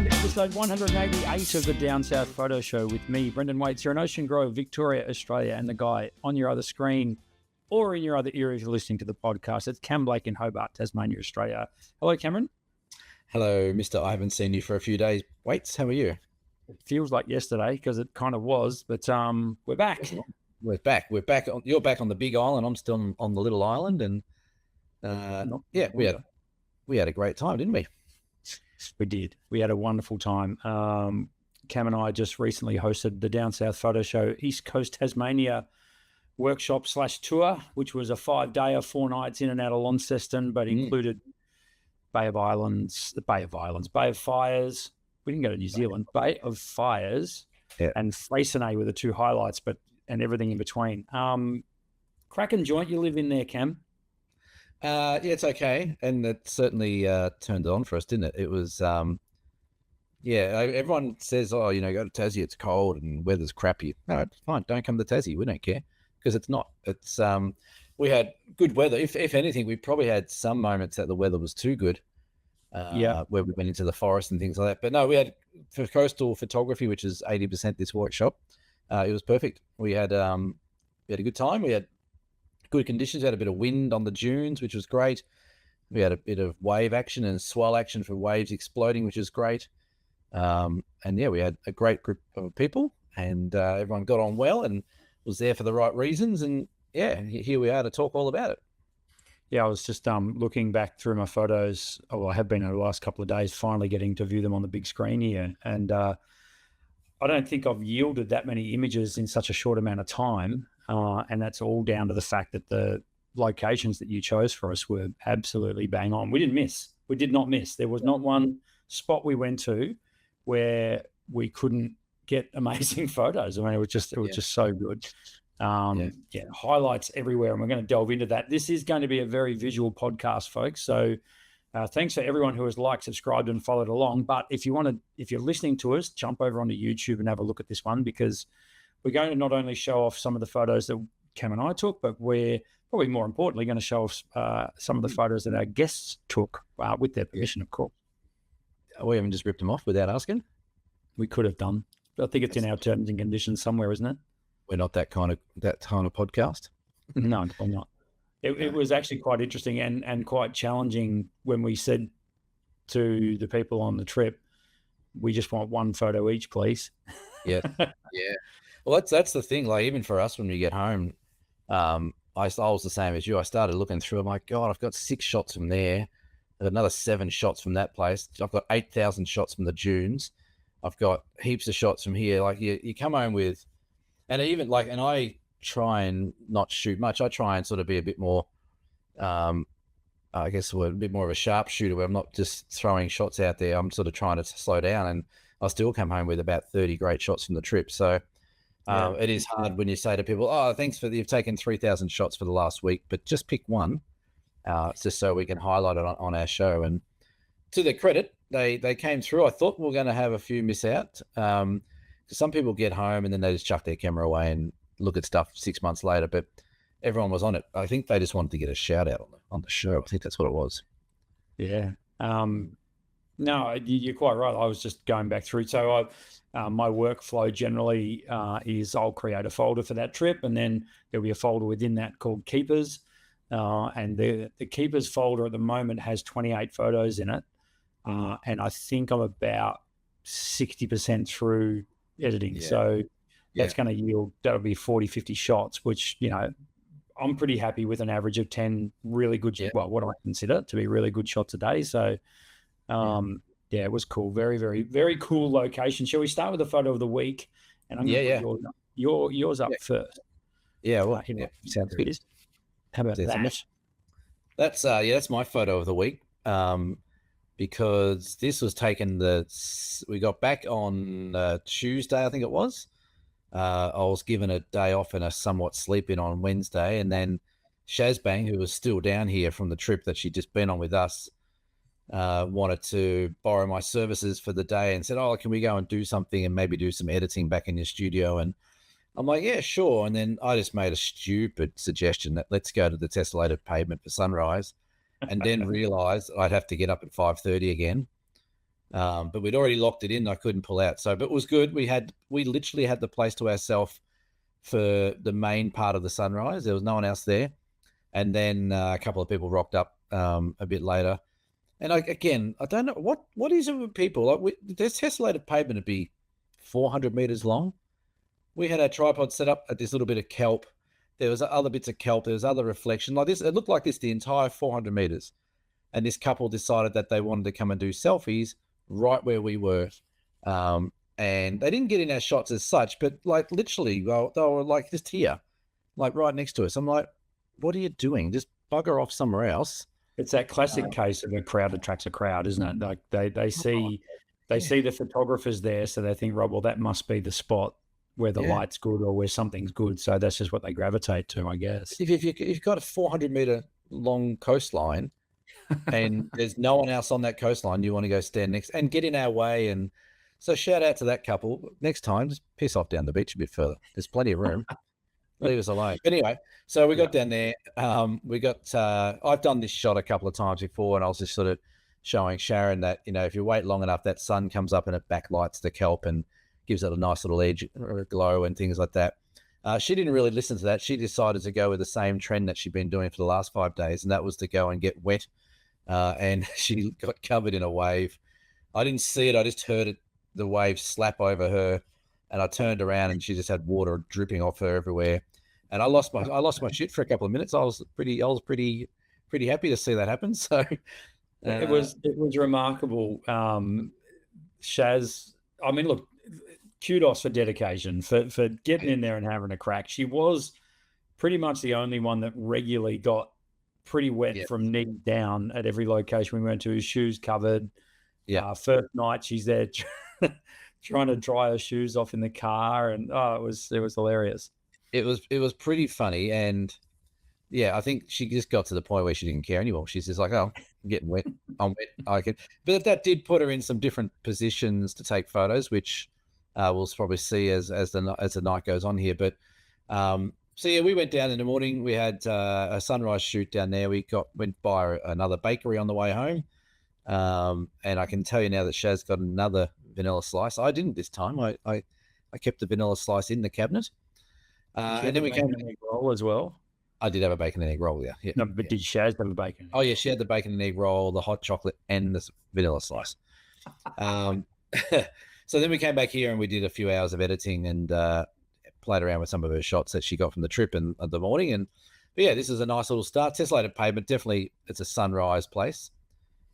everyone. Episode 188 of the Down South Photo Show with me, Brendan Waits, here in Ocean Grove, Victoria, Australia, and the guy on your other screen or in your other ear if you're listening to the podcast. It's Cam Blake in Hobart, Tasmania, Australia. Hello, Cameron. Hello, Mr. I haven't seen you for a few days. Waits, how are you? It feels like yesterday because it kind of was, but we're back. We're back. You're back on the big island. I'm still on the little island, and we had a great time, didn't we? We did. We had a wonderful time. Cam and I just recently hosted the Down South Photo Show East Coast Tasmania workshop / tour, which was a 5-day, 4 nights in and out of Launceston, but included Bay of Fires. We didn't go to New Zealand. Bay of Fires and Freycinet were the 2 highlights, and everything in between. Cracking joint you live in there, Cam. Yeah, it's okay, and it certainly turned it on for us, didn't it? It was, everyone says, oh, go to Tassie, it's cold and weather's crappy. No, it's fine. Don't come to Tassie. We don't care, because it's not. It's we had good weather. If anything, we probably had some moments that the weather was too good. Where we went into the forest and things like that. But no, we had for coastal photography, which is 80% this workshop. It was perfect. We had a good time. We had good conditions. We had a bit of wind on the dunes, which was great. We had a bit of wave action and swell action for waves exploding, which is great. We had a great group of people, and everyone got on well and was there for the right reasons. And here we are to talk all about it. Yeah, I was just looking back through my photos. I have been over the last couple of days, finally getting to view them on the big screen here. And I don't think I've yielded that many images in such a short amount of time. And that's all down to the fact that the locations that you chose for us were absolutely bang on. We did not miss. There was not one spot we went to where we couldn't get amazing photos. I mean, it was just so good. Highlights everywhere, and we're going to delve into that. This is going to be a very visual podcast, folks. So thanks for everyone who has liked, subscribed, and followed along. But if you're listening to us, jump over onto YouTube and have a look at this one, because we're going to not only show off some of the photos that Cam and I took, but we're probably more importantly going to show off some of the photos that our guests took with their permission, of course. We haven't just ripped them off without asking. We could have done. I think it's in our terms and conditions somewhere, isn't it? We're not that kind of podcast. No, we're not. It was actually quite interesting and quite challenging when we said to the people on the trip, we just want one photo each, please. Yeah. Well, that's the thing. Like, even for us, when we get home, I was the same as you. I started looking through. I'm like, God, I've got 6 shots from there. I've got another 7 shots from that place. I've got 8,000 shots from the dunes. I've got heaps of shots from here. Like, you come home with, and I try and not shoot much. I try and sort of be a bit more, I guess, a bit more of a sharpshooter, where I'm not just throwing shots out there. I'm sort of trying to slow down, and I still come home with about 30 great shots from the trip. So it is hard when you say to people, oh, thanks you've taken 3,000 shots for the last week, but just pick one, just so we can highlight it on our show. And to their credit, they came through. I thought we were going to have a few miss out. Some people get home and then they just chuck their camera away and look at stuff 6 months later, but everyone was on it. I think they just wanted to get a shout out on the show. I think that's what it was. Yeah. No, you're quite right. I was just going back through. So my workflow generally is I'll create a folder for that trip, and then there'll be a folder within that called Keepers. And the Keepers folder at the moment has 28 photos in it. And I think I'm about 60% through editing. So that's going to yield, that'll be 40, 50 shots, which, I'm pretty happy with an average of 10 really good, what I consider to be really good shots a day. So, it was cool. Very, very, very cool location. Shall we start with the photo of the week? And I'm going to put yours up first. Yeah, well, sounds good. How about that? That's my photo of the week. Because this was taken, we got back on Tuesday, I think it was. I was given a day off and a somewhat sleep in on Wednesday, and then Shazbang, who was still down here from the trip that she'd just been on with us, wanted to borrow my services for the day and said, oh, can we go and do something and maybe do some editing back in your studio? And I'm like, yeah, sure. And then I just made a stupid suggestion that let's go to the Tessellated pavement for sunrise, and then realized I'd have to get up at 5:30 again. but we'd already locked it in. I couldn't pull out. So, but it was good. We literally had the place to ourselves for the main part of the sunrise. There was no one else there. And then a couple of people rocked up a bit later. And I don't know what is it with people. Like there's tessellated pavement to be 400 meters long. We had our tripod set up at this little bit of kelp. There was other bits of kelp. There was other reflection like this. It looked like this the entire 400 meters. And this couple decided that they wanted to come and do selfies right where we were. And they didn't get in our shots as such, but like literally, well, they were like just here, like right next to us. I'm like, what are you doing? Just bugger off somewhere else. It's that classic case of a crowd attracts a crowd, isn't it? Like they see the photographers there, so they think, right, well, that must be the spot where the light's good or where something's good. So that's just what they gravitate to, I guess. If you've got a 400-meter long coastline and there's no one else on that coastline, you want to go stand next and get in our way. And so shout out to that couple. Next time, just piss off down the beach a bit further. There's plenty of room. Leave us alone. Anyway, so we got down there. I've done this shot a couple of times before, and I was just sort of showing Sharon that, if you wait long enough, that sun comes up and it backlights the kelp and gives it a nice little edge or glow and things like that. She didn't really listen to that. She decided to go with the same trend that she'd been doing for the last 5 days, and that was to go and get wet. And she got covered in a wave. I didn't see it. I just heard the wave slap over her, and I turned around and she just had water dripping off her everywhere. And I lost my shit for a couple of minutes. I was pretty happy to see that happen. So it was remarkable. Shaz, I mean, look, kudos for dedication, for getting in there and having a crack. She was pretty much the only one that regularly got pretty wet from knee down at every location we went to. Shoes covered. First night she's there trying to dry her shoes off in the car, and it was hilarious. It was pretty funny, and I think she just got to the point where she didn't care anymore. She's just like, oh, I'm getting wet. I'm wet. I can. But that did put her in some different positions to take photos, which we'll probably see as the night goes on here. But we went down in the morning. We had a sunrise shoot down there. We went by another bakery on the way home, and I can tell you now that Shaz got another vanilla slice. I didn't this time. I kept the vanilla slice in the cabinet. And then we came an egg roll as well. I did have a bacon and egg roll, yeah. No, but did Shaz have a bacon? Oh yeah, she had the bacon and egg roll, the hot chocolate, and the vanilla slice. So then we came back here and we did a few hours of editing and played around with some of her shots that she got from the trip and the morning. And this is a nice little start. Tessellated pavement, definitely, it's a sunrise place.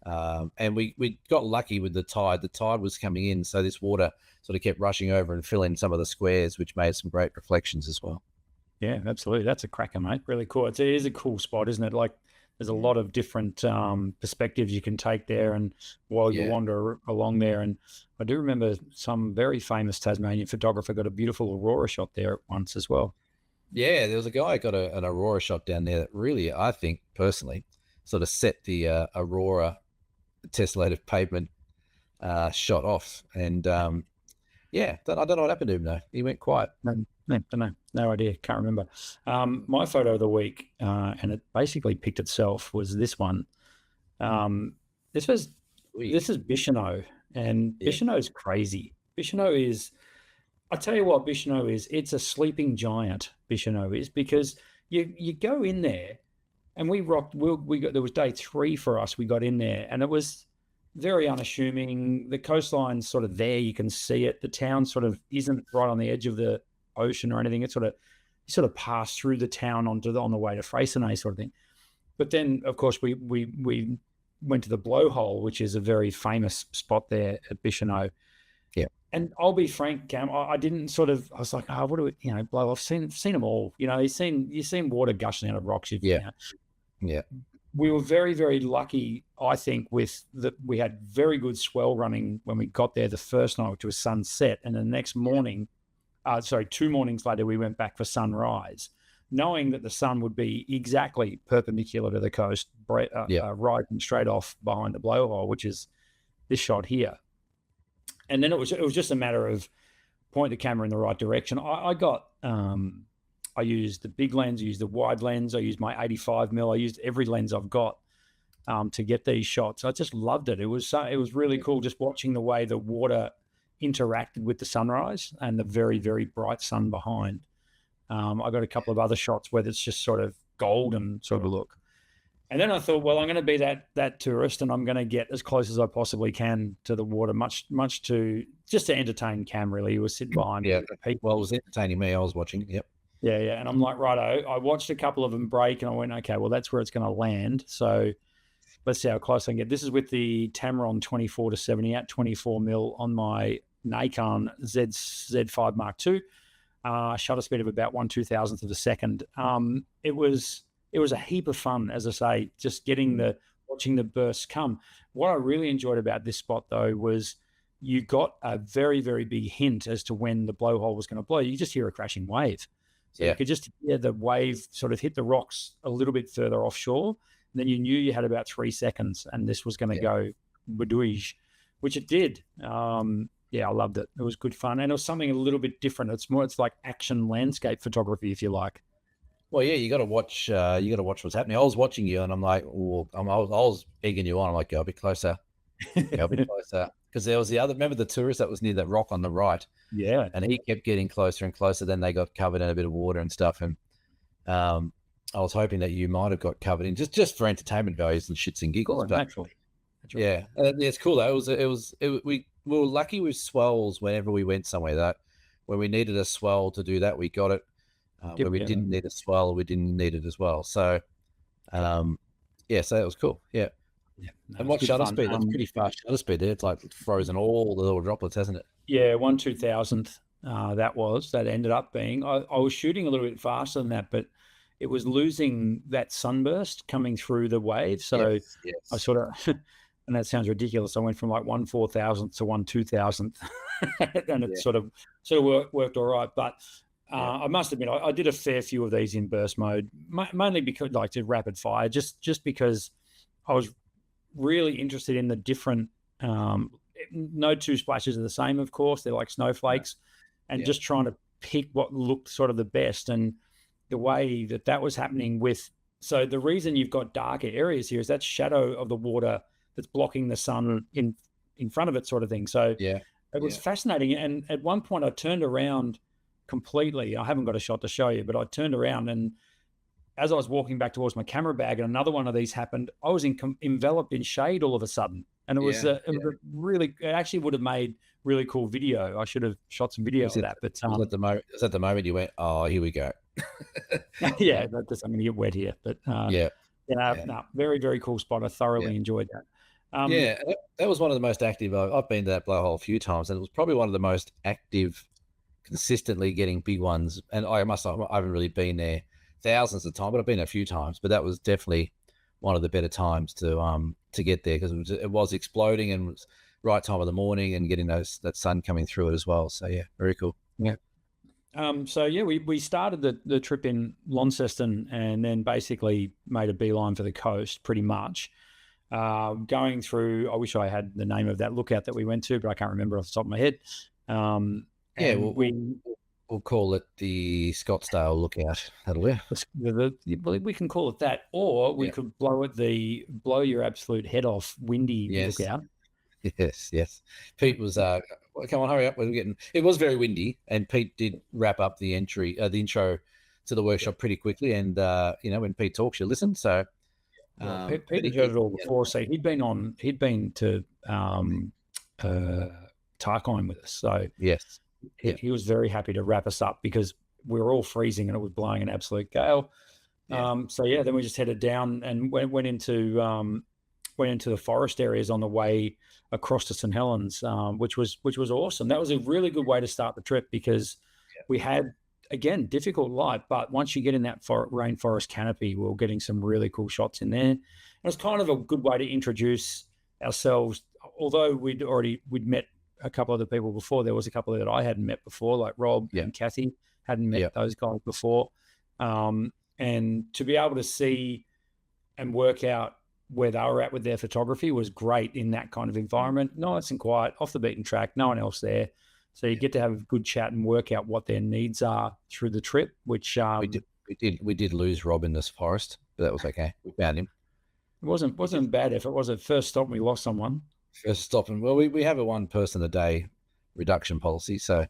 And we got lucky with the tide. The tide was coming in, so this water sort of kept rushing over and filling some of the squares, which made some great reflections as well. Yeah, absolutely. That's a cracker, mate. Really cool. It is a cool spot, isn't it? Like there's a lot of different perspectives you can take there, and while you wander along there. And I do remember some very famous Tasmanian photographer got a beautiful aurora shot there once as well. Yeah, there was a guy who got an aurora shot down there that really, I think personally, sort of set the aurora tessellated pavement shot off. And I don't know what happened to him though. He went quiet. No idea. Can't remember. My photo of the week, and it basically picked itself, was this one. This is Bicheno, and Bicheno is crazy. Bicheno is, I tell you what, Bicheno is. It's a sleeping giant. Bicheno is, because you go in there, and we rocked. We got, there was day 3 for us. We got in there, and it was very unassuming. The coastline's sort of there. You can see it. The town sort of isn't right on the edge of the ocean or anything. It's you sort of pass through the town on the way to Freycinet sort of thing. But then, of course, we went to the blowhole, which is a very famous spot there at Bicheno. Yeah. And I'll be frank, Cam, I didn't I was like, what do we, blow? I've seen them all. You've seen water gushing out of rocks. Yeah. We were very, very lucky, I think, we had very good swell running when we got there the first night, which was sunset, and the next morning, 2 mornings later, we went back for sunrise, knowing that the sun would be exactly perpendicular to the coast, rising straight off behind the blowhole, which is this shot here. And then it was just a matter of point the camera in the right direction. I used the big lens, I used the wide lens, I used my 85mm, I used every lens I've got. to get these shots. I just loved it. It was really cool just watching the way the water interacted with the sunrise and the very, very bright sun behind. I got a couple of other shots where it's just sort of golden sort of look. And then I thought, well, I'm going to be that tourist, and I'm going to get as close as I possibly can to the water, much to just to entertain Cam. Really, he was sitting behind me. Well, it was entertaining me. I was watching. Yep. Yeah. And I'm like, righto. I watched a couple of them break, and I went, okay, well, that's where it's going to land. So let's see how close I can get. This is with the Tamron 24-70 at 24 mil on my Nikon Z5 Mark II. Shutter speed of about 1/2000th of a second. It was a heap of fun, as I say, just watching the bursts come. What I really enjoyed about this spot, though, was you got a very, very big hint as to when the blowhole was going to blow. You just hear a crashing wave. So you could just hear the wave sort of hit the rocks a little bit further offshore. And then you knew you had about 3 seconds and this was going to go badouige, which it did. I loved it. It was good fun. And it was something a little bit different. It's like action landscape photography, if you like. Well, yeah, you got to watch. You got to watch what's happening. I was watching you, and I'm like, I was egging you on. I'm like, go a bit closer, go a bit closer, because there was the other. Remember the tourist that was near that rock on the right? Yeah, and he kept getting closer and closer. Then they got covered in a bit of water and stuff. And I was hoping that you might have got covered in just for entertainment values and shits and giggles. But naturally. Yeah, it's cool though. We were lucky with swells whenever we went somewhere. That when we needed a swell to do that, we got it. When we didn't need a swell, we didn't need it as well. So, so that was cool. Yeah. And what shutter speed? That's pretty fast shutter speed there. It's like frozen all the little droplets, hasn't it? Yeah, 1/2000th. That ended up being. I was shooting a little bit faster than that, but it was losing that sunburst coming through the wave. So yes. I sort of, and that sounds ridiculous. I went from like 1/4000th to 1/2000th, and it sort of worked all right. But I must admit, I did a fair few of these in burst mode, mainly because like to rapid fire, just because I was really interested in the different. No two splashes are the same, of course. They're like snowflakes, and just trying to pick what looked sort of the best. And the way that was happening so the reason you've got darker areas here is that shadow of the water that's blocking the sun in front of it, sort of thing. So it was fascinating. And at one point, I turned around completely. I haven't got a shot to show you, but I turned around, and as I was walking back towards my camera bag and another one of these happened, I was enveloped in shade all of a sudden. And it was really, it actually would have made really cool video. I should have shot some video of that. But was at the moment you went, oh, here we go. I'm going to get wet here. But very, very cool spot. I thoroughly enjoyed that. That was one of the most active. I've been to that blowhole a few times, and it was probably one of the most active, consistently getting big ones. And I haven't really been there thousands of times, but I've been a few times. But that was definitely one of the better times to get there, because it was exploding and it was right time of the morning and getting that sun coming through it as well. So yeah, very cool. Yeah. We started the trip in Launceston and then basically made a beeline for the coast pretty much. Going through, I wish I had the name of that lookout that we went to, but I can't remember off the top of my head. We'll call it the Scottsdale lookout. That'll do. We can call it that, or we could blow your absolute head off windy lookout. Yes. Pete was come on, hurry up. It was very windy, and Pete did wrap up the intro to the workshop pretty quickly. And when Pete talks, you listen. So Pete had heard it all before. So he'd been to Tarkine with us. So yes. He was very happy to wrap us up because we were all freezing and it was blowing an absolute gale. Then we just headed down and went into the forest areas on the way across to St. Helens, which was awesome. That was a really good way to start the trip because we had, again, difficult light, but once you get in that rainforest canopy, we were getting some really cool shots in there. And it's kind of a good way to introduce ourselves. Although we'd met a couple of the people before, there was a couple that I hadn't met before, like Rob and Kathy, hadn't met those guys before. And to be able to see and work out where they were at with their photography was great in that kind of environment. Nice and quiet, off the beaten track, no one else there. So you get to have a good chat and work out what their needs are through the trip, which we did lose Rob in this forest, but that was okay. We found him. It wasn't a bad effort, was it? First stop, we lost someone. First stopping. Well, we have a one person a day reduction policy, so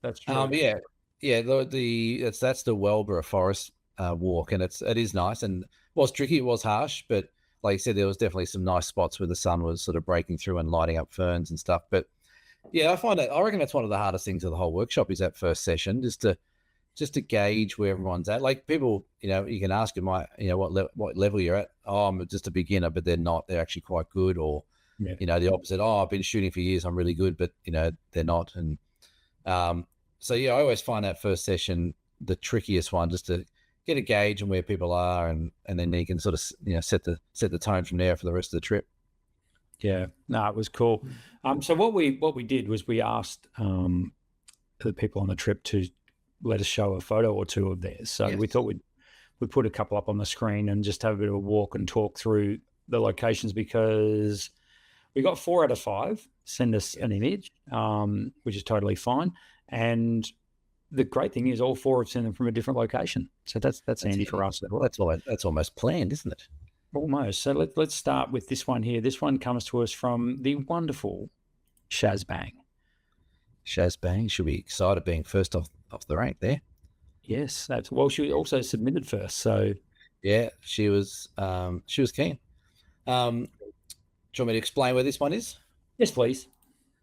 That's true. yeah. That's the Wellborough Forest walk, and it is nice, and it was tricky. It was harsh, but like you said, there was definitely some nice spots where the sun was sort of breaking through and lighting up ferns and stuff. But yeah, I reckon that's one of the hardest things of the whole workshop is that first session, just to gauge where everyone's at. Like people, you can ask them, what level you're at. Oh, I'm just a beginner, but they're not. They're actually quite good, or the opposite. Oh, I've been shooting for years. I'm really good, but they're not. And so yeah, I always find that first session the trickiest one, just to get a gauge on where people are, and then you can sort of set the tone from there for the rest of the trip. Yeah, no, it was cool. So what we did was we asked the people on the trip to let us show a photo or two of theirs. So we thought we'd put a couple up on the screen and just have a bit of a walk and talk through the locations, because we got 4 out of 5 send us an image, which is totally fine. And the great thing is all 4 have sent them from a different location. So that's handy for us as well. That's almost planned, isn't it? Almost. So let's start with this one here. This one comes to us from the wonderful Shazbang. Shazbang should be excited being first off the rank there. Yes, that's well. She also submitted first, so yeah, she was keen. Do you want me to explain where this one is? Yes, please.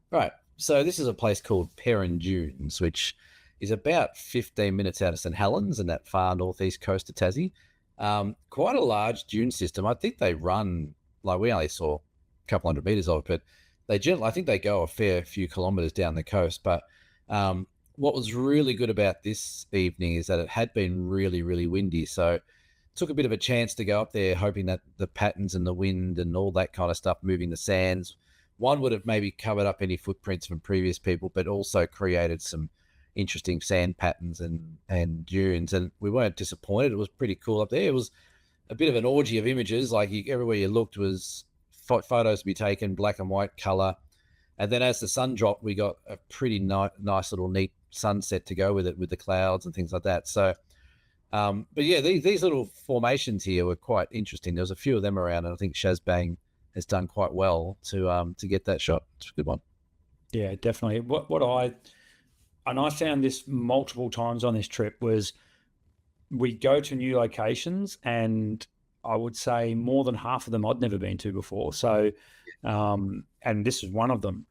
Right. So this is a place called Peron Dunes, which is about 15 minutes out of St Helens in that far northeast coast of Tassie. Quite a large dune system. I think they run, like, we only saw a couple hundred meters of it, but I think they go a fair few kilometers down the coast. But what was really good about this evening is that it had been really, really windy. So took a bit of a chance to go up there, hoping that the patterns and the wind and all that kind of stuff, moving the sands, one would have maybe covered up any footprints from previous people, but also created some interesting sand patterns and dunes. And we weren't disappointed. It was pretty cool up there. It was a bit of an orgy of images. Like everywhere you looked was photos to be taken, black and white color. And then as the sun dropped, we got a pretty nice little neat sunset to go with it, with the clouds and things like that. So, but yeah, these little formations here were quite interesting. There was a few of them around, and I think Shazbang has done quite well to get that shot. It's a good one. Yeah, definitely. I found this multiple times on this trip was we go to new locations, and I would say more than half of them I'd never been to before. So, and this is one of them.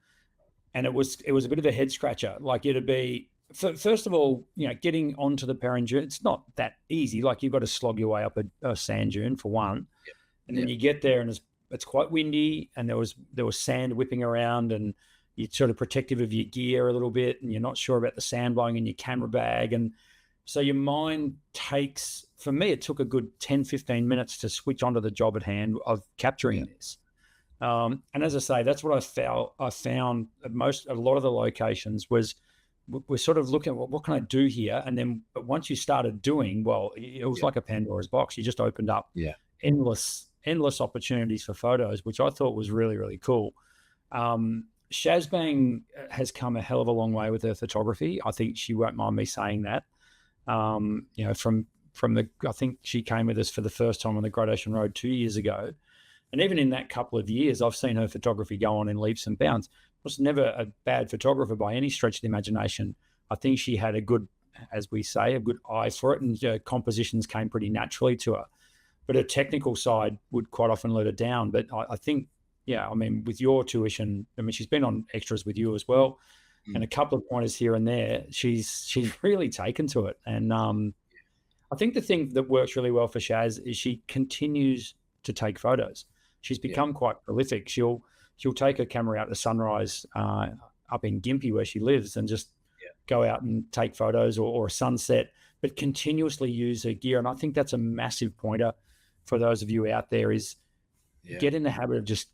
And it was a bit of a head scratcher. Like, it'd be, first of all, getting onto the Peron Dune, it's not that easy. Like, you've got to slog your way up a sand dune for one. And then you get there and it's quite windy, and there was sand whipping around, and you're sort of protective of your gear a little bit, and you're not sure about the sand blowing in your camera bag. And so your mind takes, for me, it took a good 10, 15 minutes to switch onto the job at hand of capturing this. And as I say, that's what I found at a lot of the locations was we're sort of looking at what can I do here? And then, but once you started doing, well, it was like a Pandora's box. You just opened up endless opportunities for photos, which I thought was really, really cool. Shazbang has come a hell of a long way with her photography. I think she won't mind me saying that. I think she came with us for the first time on the Great Ocean Road 2 years ago. And even in that couple of years, I've seen her photography go on in leaps and bounds. Was never a bad photographer by any stretch of the imagination. I think she had a good, as we say, a good eye for it, and compositions came pretty naturally to her. But her technical side would quite often let her down. But I think, with your tuition, she's been on extras with you as well, and a couple of pointers here and there. She's really taken to it. And I think the thing that works really well for Shaz is she continues to take photos. She's become quite prolific. She'll take her camera out to sunrise up in Gympie where she lives, and just go out and take photos, or a sunset, but continuously use her gear. And I think that's a massive pointer for those of you out there, is get in the habit of just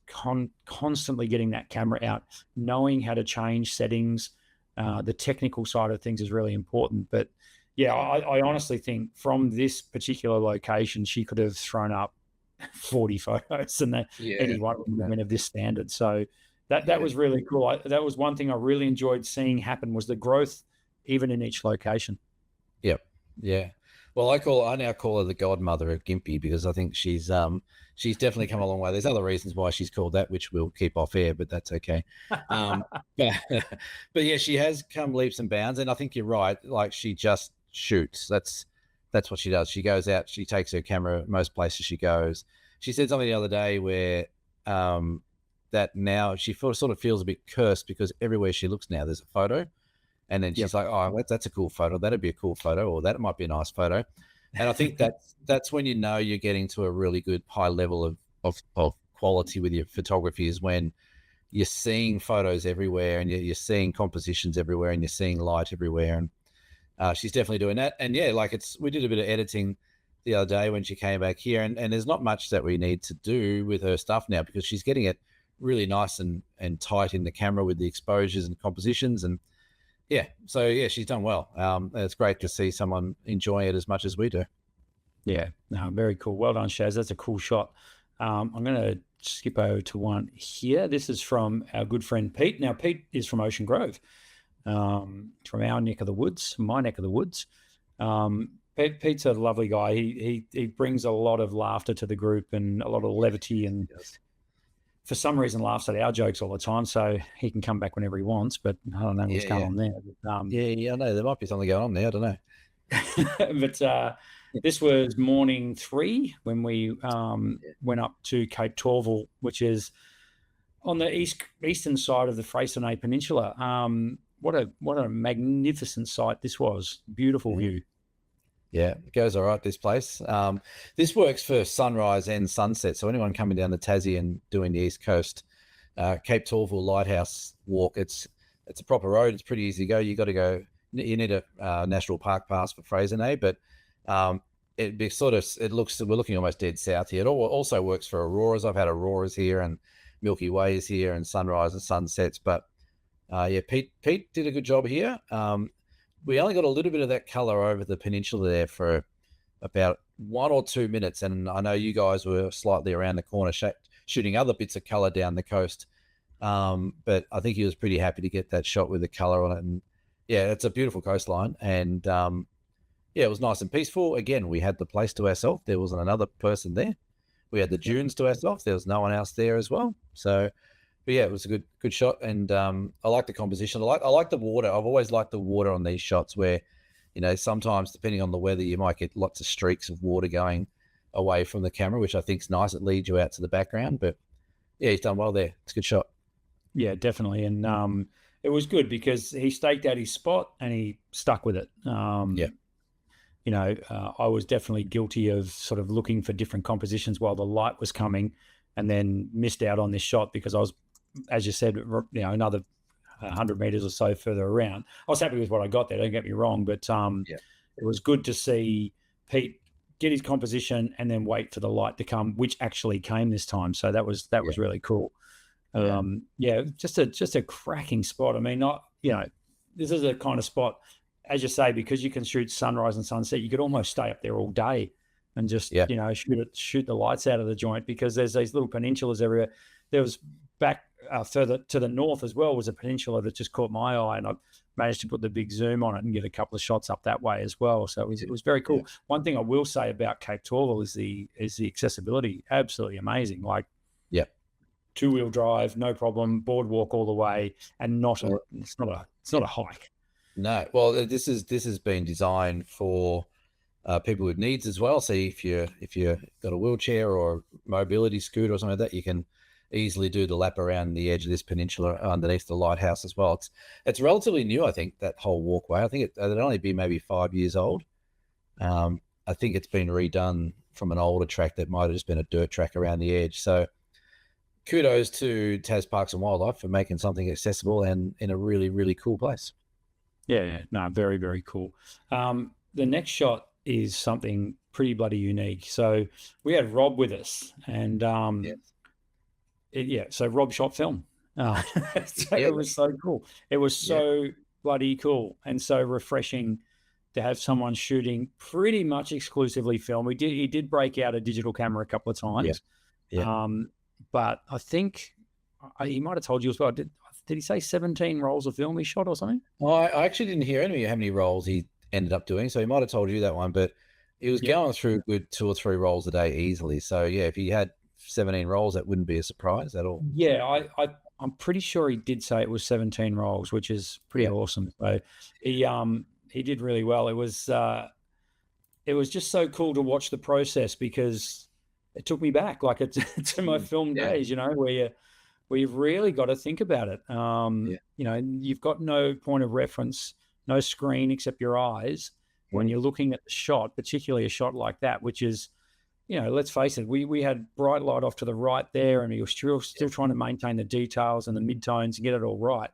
constantly getting that camera out, knowing how to change settings. The technical side of things is really important. But I honestly think from this particular location, she could have thrown up 40 photos, and any one of them of this standard. So that was really cool. That was one thing I really enjoyed seeing happen, was the growth even in each location. Yep. Yeah. Well, I now call her the godmother of Gimpy because I think she's definitely come a long way. There's other reasons why she's called that, which we'll keep off air, but that's okay. Um, but but yeah, she has come leaps and bounds, and I think you're right. Like she just shoots. That's what she does. She goes out. She takes her camera most places she goes. She said something the other day where that now she sort of feels a bit cursed because everywhere she looks now there's a photo. And then she's like, "Oh, that's a cool photo. That'd be a cool photo, or that might be a nice photo." And I think that's when you know you're getting to a really good high level of quality with your photography is when you're seeing photos everywhere and you're seeing compositions everywhere and you're seeing light everywhere. And she's definitely doing that. And yeah, like we did a bit of editing the other day when she came back here, and there's not much that we need to do with her stuff now because she's getting it really nice and tight in the camera with the exposures and compositions and. Yeah, so yeah, she's done well. It's great to see someone enjoying it as much as we do. Yeah, no, very cool. Well done, Shaz. That's a cool shot. I'm going to skip over to one here. This is from our good friend Pete. Now, Pete is from Ocean Grove, from our neck of the woods, my neck of the woods. Pete's a lovely guy. He brings a lot of laughter to the group and a lot of levity, and for some reason laughs at our jokes all the time, so he can come back whenever he wants, but I don't know what's going on there. But, I know. There might be something going on there. I don't know. But this was morning 3 when we went up to Cape Tourville, which is on the eastern side of the Freycinet Peninsula. What a magnificent sight this was. Beautiful view. Yeah, it goes all right, this place. This works for sunrise and sunset. So anyone coming down the Tassie and doing the East Coast, Cape Tourville Lighthouse walk, it's a proper road. It's pretty easy to go. You got to go. You need a national park pass for Freycinet, but we're looking almost dead south here. It also works for auroras. I've had auroras here and Milky Ways here and sunrise and sunsets. But yeah, Pete did a good job here. We only got a little bit of that color over the peninsula there for about 1 or 2 minutes. And I know you guys were slightly around the corner shooting other bits of color down the coast. But I think he was pretty happy to get that shot with the color on it. And yeah, it's a beautiful coastline. And yeah, it was nice and peaceful. Again, we had the place to ourselves. There wasn't another person there. We had the dunes to ourselves. There was no one else there as well. So, but yeah, it was a good shot, and I like the composition. I like the water. I've always liked the water on these shots where, sometimes depending on the weather, you might get lots of streaks of water going away from the camera, which I think is nice. It leads you out to the background. But yeah, he's done well there. It's a good shot. Yeah, definitely, and it was good because he staked out his spot and he stuck with it. I was definitely guilty of sort of looking for different compositions while the light was coming, and then missed out on this shot because I was, as you said, another 100 meters or so further around. I was happy with what I got there, don't get me wrong, but it was good to see Pete get his composition and then wait for the light to come, which actually came this time. So that was really cool. Just a cracking spot. I mean, this is a kind of spot, as you say, because you can shoot sunrise and sunset, you could almost stay up there all day and just shoot the lights out of the joint, because there's these little peninsulas everywhere. There was back further to the north as well was a peninsula that just caught my eye, and I managed to put the big zoom on it and get a couple of shots up that way as well. So it was very cool. Yeah. One thing I will say about Cape Tourville is the accessibility. Absolutely amazing. Like, 2-wheel drive, no problem, boardwalk all the way, and it's not a hike. No, well, this has been designed for people with needs as well. So if you got a wheelchair or a mobility scooter or something like that, you can easily do the lap around the edge of this peninsula underneath the lighthouse as well. It's relatively new, I think, that whole walkway. I think it'd only be maybe 5 years old. I think it's been redone from an older track that might have just been a dirt track around the edge. So kudos to Tas Parks and Wildlife for making something accessible and in a really, really cool place. Yeah, no, very, very cool. The next shot is something pretty bloody unique. So we had Rob with us, and so Rob shot film. It was so cool. It was so bloody cool and so refreshing to have someone shooting pretty much exclusively film. He did break out a digital camera a couple of times. But I think he might have told you as well. Did he say 17 rolls of film he shot or something? Well, I actually didn't hear how many rolls he ended up doing, so he might have told you that one. But he was Yep. going through a good 2 or 3 rolls a day easily. So yeah, if he had 17 rolls, that wouldn't be a surprise at all. Yeah, I'm pretty sure he did say it was 17 rolls, which is pretty Yeah. awesome. So he did really well. It was just so cool to watch the process because it took me back like to my film Yeah. days, where you've really got to think about it. Yeah. You've got no point of reference, no screen except your eyes when Mm. you're looking at the shot, particularly a shot like that, which is, let's face it, we had bright light off to the right there, and he was still trying to maintain the details and the midtones and get it all right,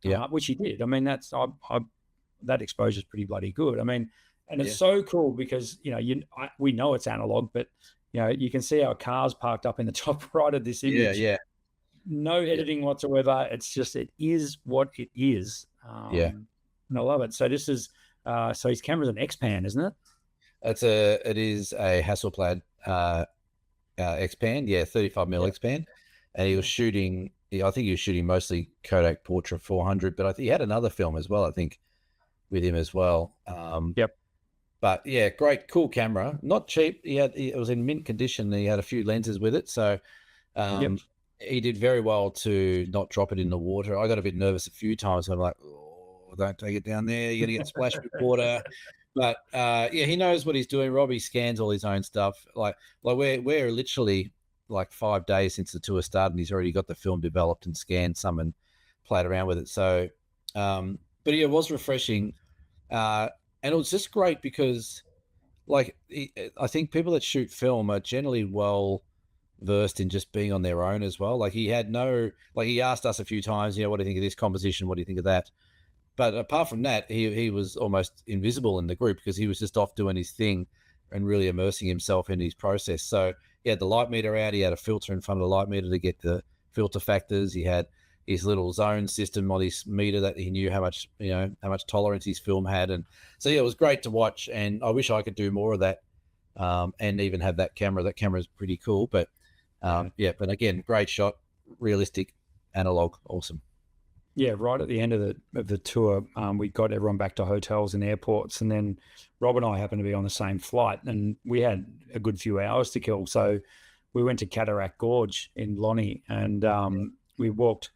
Yeah. which he did. I mean, that exposure is pretty bloody good. I mean, and it's Yeah. so cool because we know it's analog, but you can see our cars parked up in the top right of this Yeah. image. Yeah. No editing whatsoever. It's just it is what it is, Yeah. and I love it. So this is so his camera's an X-Pan, isn't it? It is a Hasselblad X-Pan, yeah, 35 mil Yeah. X-Pan, and he was shooting. I think he was shooting mostly Kodak Portra 400, but I think he had another film as well. I think with him as well. Yep. But yeah, great, cool camera. Not cheap. It was in mint condition. He had a few lenses with it, so Yep. he did very well to not drop it in the water. I got a bit nervous a few times. I'm like, oh, don't take it down there. You're gonna get splashed with water. But yeah, he knows what he's doing. Robbie scans all his own stuff. Like we're literally like 5 days since the tour started, and he's already got the film developed and scanned some and played around with it. So, but yeah, it was refreshing, and it was just great because, like, I think people that shoot film are generally well versed in just being on their own as well. Like he asked us a few times, what do you think of this composition? What do you think of that? But apart from that, he was almost invisible in the group because he was just off doing his thing and really immersing himself in his process. So he had the light meter out. He had a filter in front of the light meter to get the filter factors. He had his little zone system on his meter that he knew how much tolerance his film had. And so yeah, it was great to watch. And I wish I could do more of that, and even have that camera. That camera is pretty cool. But yeah, but again, great shot, realistic, analog, awesome. Yeah, right at the end of the tour, we got everyone back to hotels and airports, and then Rob and I happened to be on the same flight, and we had a good few hours to kill. So we went to Cataract Gorge in Lonnie, and we walked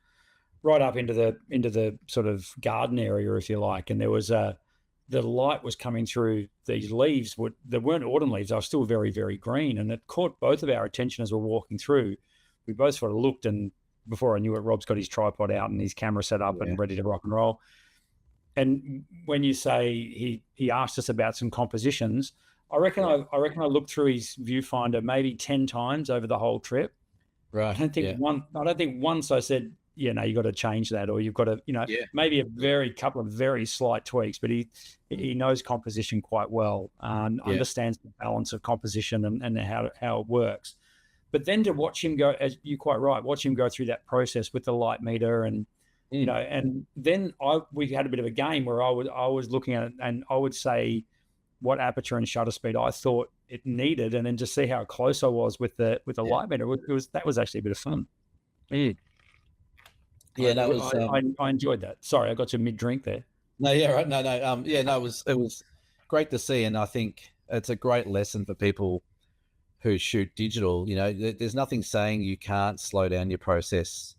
right up into the sort of garden area, if you like, and there was the light was coming through these leaves. They weren't autumn leaves; they were still very, very green, and it caught both of our attention as we're walking through. We both sort of looked, and before I knew it, Rob's got his tripod out and his camera set up and ready to rock and roll. And when you say he asked us about some compositions, I reckon I looked through his viewfinder maybe 10 times over the whole trip. Right. I don't think once I said, you got to change that, or you've got to, maybe a couple of very slight tweaks, but he knows composition quite well and understands the balance of composition and how it works. But then to watch him go, as you're quite right, watch him go through that process with the light meter, and and then we had a bit of a game where I was looking at it, and I would say what aperture and shutter speed I thought it needed, and then just see how close I was with the light meter. That was actually a bit of fun. Yeah, that was. I enjoyed that. Sorry, I got you mid drink there. No, yeah, right. No. Yeah, no, it was great to see, and I think it's a great lesson for people who shoot digital. There's nothing saying you can't slow down your process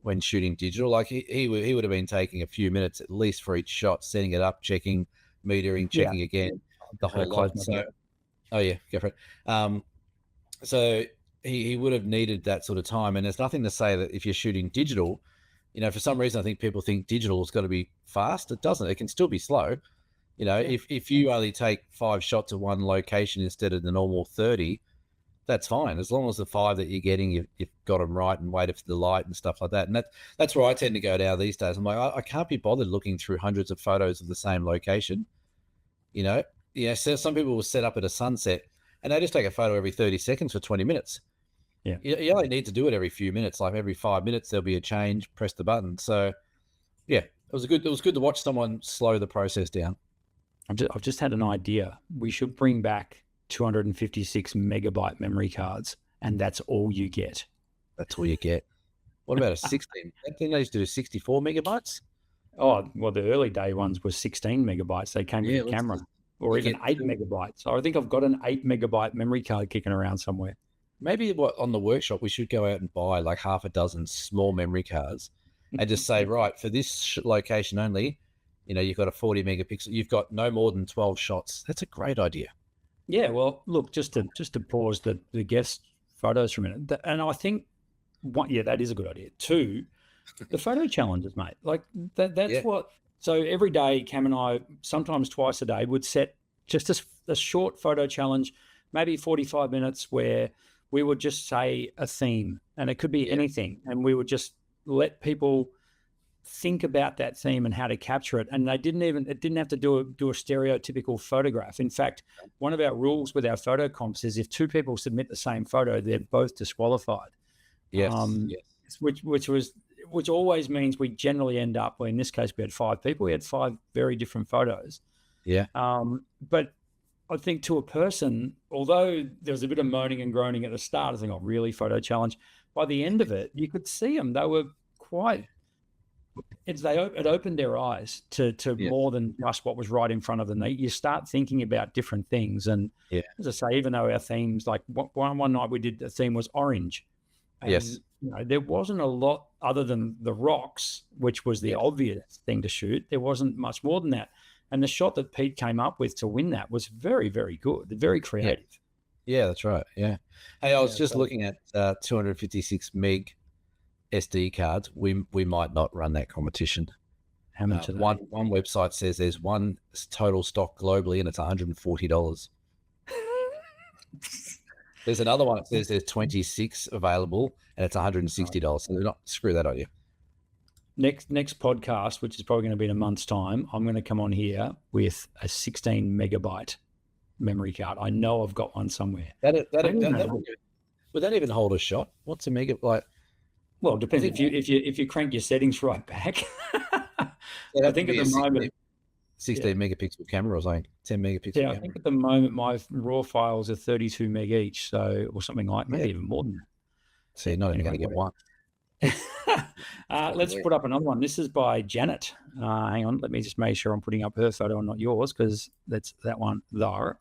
when shooting digital. Like he would have been taking a few minutes at least for each shot, setting it up, checking, metering, checking again, the whole lot. So, oh yeah, go for it. So he would have needed that sort of time. And there's nothing to say that if you're shooting digital, for some reason I think people think digital has got to be fast. It doesn't. It can still be slow. If you only take 5 shots of one location instead of the normal 30, that's fine. As long as the 5 that you're getting, you've got them right and waited for the light and stuff like that. And that's where I tend to go down these days. I'm like, I can't be bothered looking through hundreds of photos of the same location. So some people will set up at a sunset and they just take a photo every 30 seconds for 20 minutes. Yeah. You only need to do it every few minutes. Like every 5 minutes, there'll be a change, press the button. So yeah, it was good to watch someone slow the process down. I've just had an idea. We should bring back 256 megabyte memory cards, and that's all you get. That's all you get. What about a 16? I think they used to do 64 megabytes. Oh, well, the early day ones were 16 megabytes. They came with a camera. or You even get 8 megabytes. So I think I've got an 8 megabyte memory card kicking around somewhere. maybe what on the workshop we should go out and buy like half a dozen small memory cards, and just say, right, for this location only, you've got a 40 megapixel. You've got no more than 12 shots. That's a great idea. Yeah, well, look, just to pause the guest photos for a minute, and I think that is a good idea. 2, the photo challenges, mate. Like that's Yeah. what. So every day, Cam and I, sometimes twice a day, would set just a short photo challenge, maybe 45 minutes, where we would just say a theme, and it could be anything, and we would just let people think about that theme and how to capture it. And it didn't have to do a stereotypical photograph. In fact, one of our rules with our photo comps is if 2 people submit the same photo, they're both disqualified. Yes. Which always means we generally end up, well, in this case, we had 5 people. We had 5 very different photos. Yeah. But I think to a person, although there was a bit of moaning and groaning at the start, I think, oh, really, photo challenge? By the end of it, you could see them. They were quite... It opened their eyes to more than just what was right in front of them. You start thinking about different things. And as I say, even though our themes, like one night we did, the theme was orange. And, there wasn't a lot other than the rocks, which was the obvious thing to shoot. There wasn't much more than that. And the shot that Pete came up with to win that was very, very good, very creative. Yeah, that's right. Yeah. Hey, I was just looking at 256 meg SD cards. We might not run that competition. How much are they? One website says there's one total stock globally, and it's $140. There's another one that says there's 26 available, and it's $160. So they're not, screw that idea. Next podcast, which is probably going to be in a month's time, I'm going to come on here with a 16 megabyte memory card. I know I've got one somewhere. Would that even hold a shot? What's a megabyte? Well, it depends. If you crank your settings right back. I think at the moment 16 megapixel camera or something, 10 megapixel camera. I think at the moment my raw files are 32 meg each, so, or something like, maybe even more than that. So you're not even going to get one. Let's put up another one. This is by Janet. Hang on, let me just make sure I'm putting up her photo and not yours, because that's that one there.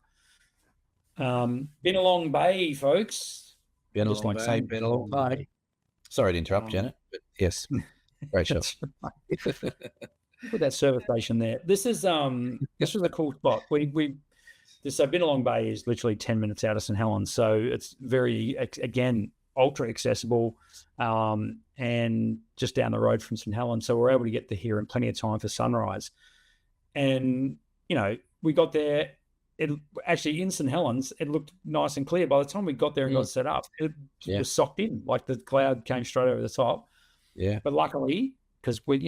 Binalong Bay, folks. Binalong Bay. Sorry to interrupt, Janet, but yes, great shot. Put that service station there. This was a cool spot. So Binalong Bay is literally 10 minutes out of St. Helens, so it's very, again, ultra accessible, and just down the road from St. Helens. So we're able to get to here in plenty of time for sunrise. And we got there. It actually, in St. Helens, it looked nice and clear. By the time we got there and got set up, it was socked in, like the cloud came straight over the top. Yeah. But luckily, because we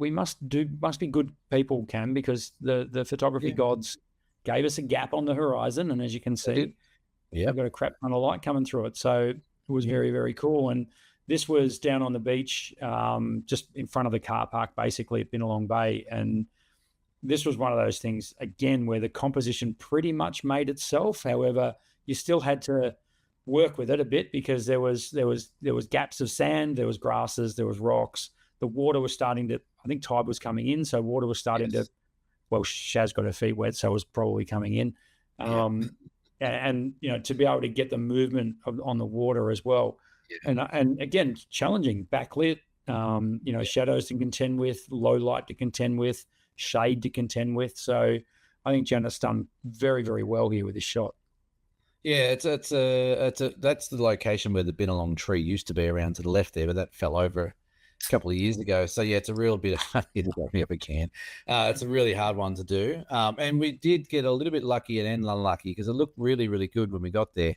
must be good people, Cam, because the photography gods gave us a gap on the horizon, and as you can see, we've got a crap ton of light coming through it. So it was very, very cool. And this was down on the beach, just in front of the car park, basically at Binalong Bay. And this was one of those things, again, where the composition pretty much made itself. However, you still had to work with it a bit, because there was gaps of sand, there was grasses, there was rocks. The water was starting to, I think tide was coming in, so water was starting to, well, Shaz got her feet wet, so it was probably coming in. And to be able to get the movement on the water as well. And again, challenging, backlit, shadows to contend with, low light to contend with, shade to contend with. So I think Janet's done very, very well here with this shot. Yeah, that's the location where the Binalong tree used to be, around to the left there, but that fell over a couple of years ago. So yeah, it's a real bit of me up a can. It's a really hard one to do. And we did get a little bit lucky and unlucky, because it looked really, really good when we got there.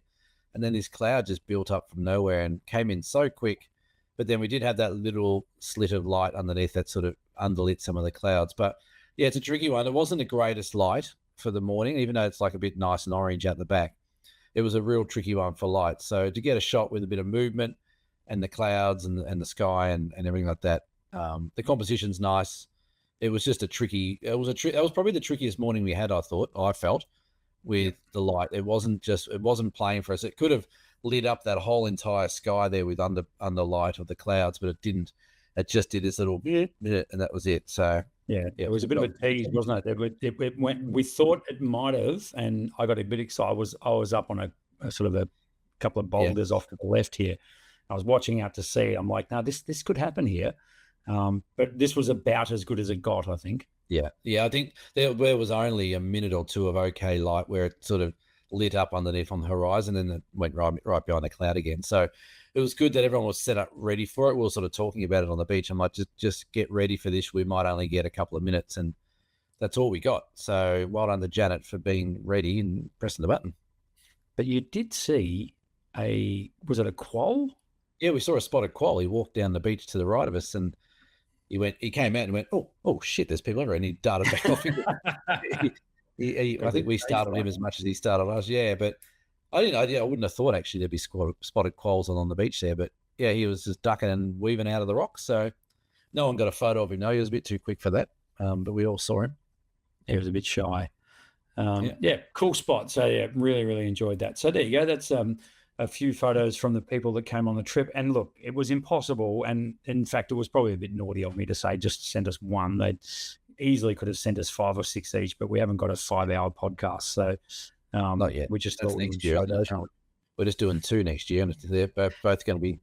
And then this cloud just built up from nowhere and came in so quick. But then we did have that little slit of light underneath that sort of underlit some of the clouds. But yeah, it's a tricky one. It wasn't the greatest light for the morning, even though it's like a bit nice and orange out the back. It was a real tricky one for light. So to get a shot with a bit of movement and the clouds and the sky and everything like that, the composition's nice. It was just a tricky. That was probably the trickiest morning we had. I felt with the light. It wasn't playing for us. It could have lit up that whole entire sky there with under light of the clouds, but it didn't. it just did this little bit, and that was it. So yeah, it was a bit of a tease, wasn't it? It went. We thought it might have, and I got a bit excited. I was up on a sort of a couple of boulders off to the left here. I was watching out to sea. I'm like, no, this could happen here. But this was about as good as it got, I think. Yeah. I think there was only a minute or two of okay light where it sort of lit up underneath on the horizon, and it went right behind the cloud again. So it was good that everyone was set up ready for it. We were sort of talking about it on the beach. I'm like, just get ready for this. We might only get a couple of minutes, and that's all we got. So well done to Janet for being ready and pressing the button. But you did see was it a quoll? Yeah, we saw a spotted quoll. He walked down the beach to the right of us, and he came out and went, oh shit, there's people everywhere, and he darted back off. I think we startled him as much as he startled us. Yeah, but I wouldn't have thought actually there'd be spotted quolls on the beach there. But yeah, he was just ducking and weaving out of the rocks. So no one got a photo of him. No, he was a bit too quick for that. But we all saw him. He was a bit shy. Cool spot. So yeah, really, really enjoyed that. So there you go. That's a few photos from the people that came on the trip. And look, it was impossible. And in fact, it was probably a bit naughty of me to say, just send us one. They'd easily could have sent us 5 or 6 each, but we haven't got a 5-hour podcast. So not yet. We just thought next year. We're just doing 2 next year, and they're both going to be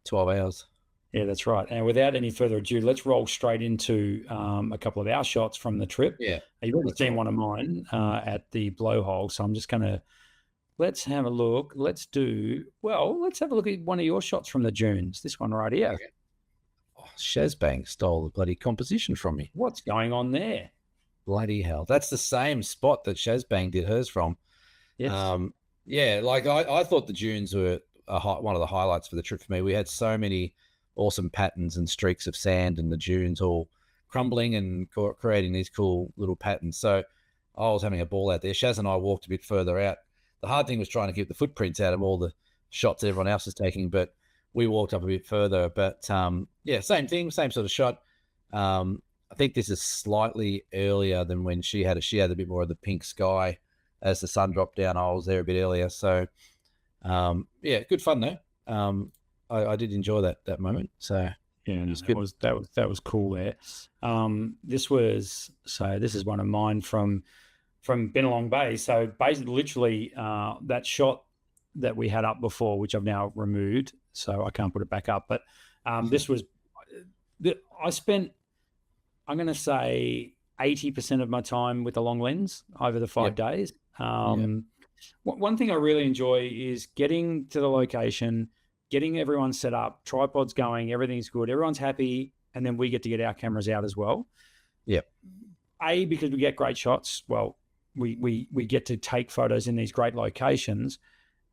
12 hours. Yeah, that's right. And without any further ado, let's roll straight into a couple of our shots from the trip. Yeah. You've already seen one of mine at the blowhole. So I'm just going to, let's have a look. Let's have a look at one of your shots from the dunes. This one right here. Okay. Oh, Shazbang stole the bloody composition from me. What's going on there? Bloody hell. That's the same spot that Shazbang did hers from. Yes. I thought the dunes were one of the highlights for the trip for me. We had so many awesome patterns and streaks of sand, and the dunes all crumbling and creating these cool little patterns. So I was having a ball out there. Shaz and I walked a bit further out. The hard thing was trying to keep the footprints out of all the shots everyone else was taking, but we walked up a bit further. But same thing, same sort of shot. I think this is slightly earlier than when she had a bit more of the pink sky as the sun dropped down. I was there a bit earlier. So good fun though. I did enjoy that moment. So yeah, that was cool there. This is one of mine from Binalong Bay. So basically, literally, that shot that we had up before, which I've now removed, so I can't put it back up. But this was, I spent, I'm going to say 80% of my time with the long lens over the 5 days. One thing I really enjoy is getting to the location, getting everyone set up, tripods going, everything's good, everyone's happy, and then we get to get our cameras out as well. Yep. A, because we get great shots. Well, we get to take photos in these great locations.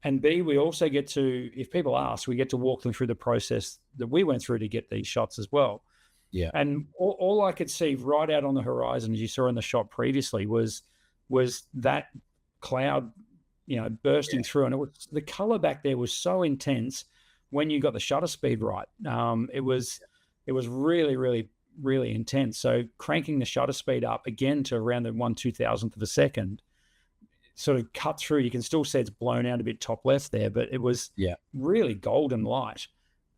And B, we also get to, if people ask, we get to walk them through the process that we went through to get these shots as well. Yeah. And all I could see right out on the horizon, as you saw in the shot previously, was that cloud, bursting through. And the color back there was so intense when you got the shutter speed right. It was really, really, really intense. So cranking the shutter speed up again to around the 1/2000th of a second sort of cut through. You can still see it's blown out a bit top left there, but it was really golden light.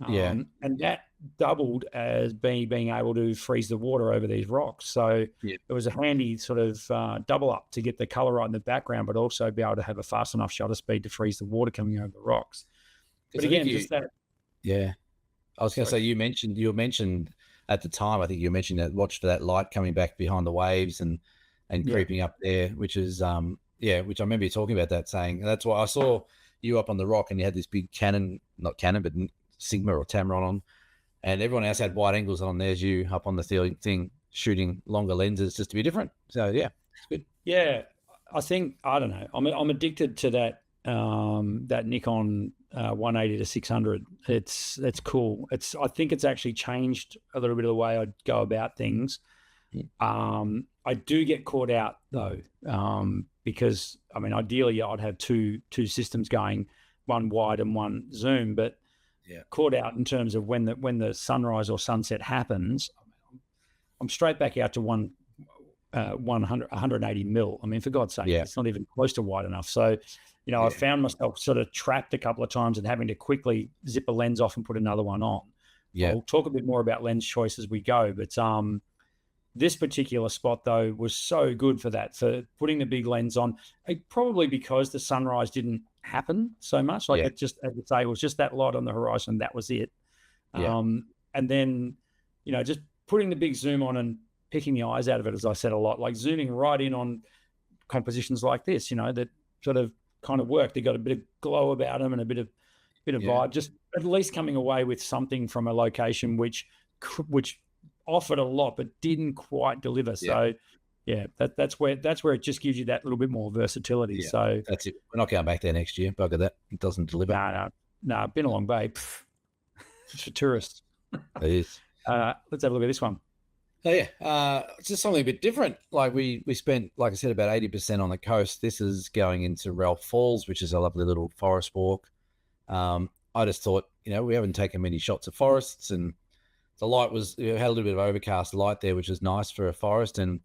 And that doubled as being able to freeze the water over these rocks. So it was a handy sort of double up to get the color right in the background, but also be able to have a fast enough shutter speed to freeze the water coming over the rocks. But again, just that. Yeah. I was going to say, you mentioned at the time, I think you mentioned that watch for that light coming back behind the waves and creeping up there, which is, which I remember you talking about that, saying that's why I saw you up on the rock and you had this big not Canon, but Sigma or Tamron on, and everyone else had wide angles on. There's you up on the thing shooting longer lenses just to be different. So yeah, it's good. Yeah, I think, I don't know, I'm addicted to that that Nikon 180 to 600. It's cool. I think it's actually changed a little bit of the way I go about things. I do get caught out though, because ideally I'd have two systems going, one wide and one zoom, but caught out in terms of when the sunrise or sunset happens, I'm straight back out to 180 mil. For God's sake, it's not even close to wide enough. So, I found myself sort of trapped a couple of times and having to quickly zip a lens off and put another one on. Yeah. I'll talk a bit more about lens choice as we go, but this particular spot though was so good for that, for putting the big lens on, probably because the sunrise didn't happen so much. Like it just, as I say, it was just that light on the horizon. That was it. Yeah. And then, just putting the big zoom on and picking the eyes out of it, as I said a lot, like zooming right in on compositions like this, that sort of kind of work. They got a bit of glow about them and a bit of vibe, just at least coming away with something from a location which offered a lot but didn't quite deliver. So that's where it just gives you that little bit more versatility. So that's it. We're not going back there next year. Bugger that. It doesn't deliver. No, Binalong Bay for tourists. It is. Let's have a look at this one. Oh yeah, it's just something a bit different. Like we spent, like I said, about 80% on the coast. This is going into Ralph Falls, which is a lovely little forest walk. I just thought, we haven't taken many shots of forests, and the light was, had a little bit of overcast light there, which is nice for a forest. And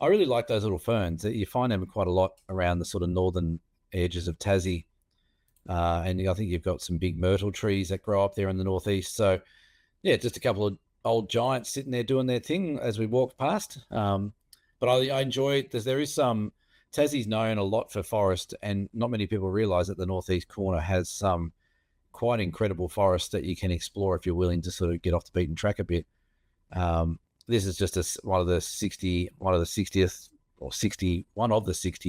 I really like those little ferns. You find them quite a lot around the sort of northern edges of Tassie. And I think you've got some big myrtle trees that grow up there in the northeast. So yeah, just a couple of old giants sitting there doing their thing as we walked past. But I enjoy it. There is some, Tassie's known a lot for forest, and not many people realize that the northeast corner has some quite incredible forest that you can explore if you're willing to sort of get off the beaten track a bit. This is just one of the 60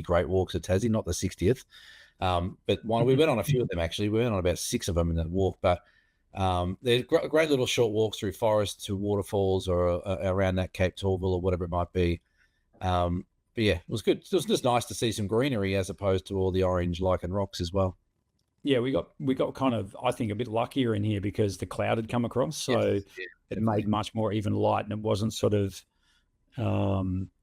great walks of Tassie, not the 60th. But we went on a few of them, actually. We went on about 6 of them in that walk, but they're great little short walks through forests to waterfalls or around that Cape Tourville or whatever it might be. But yeah, it was good. It was just nice to see some greenery as opposed to all the orange lichen rocks as well. Yeah, we got kind of, I think, a bit luckier in here because the cloud had come across, so it made much more even light, and it wasn't sort of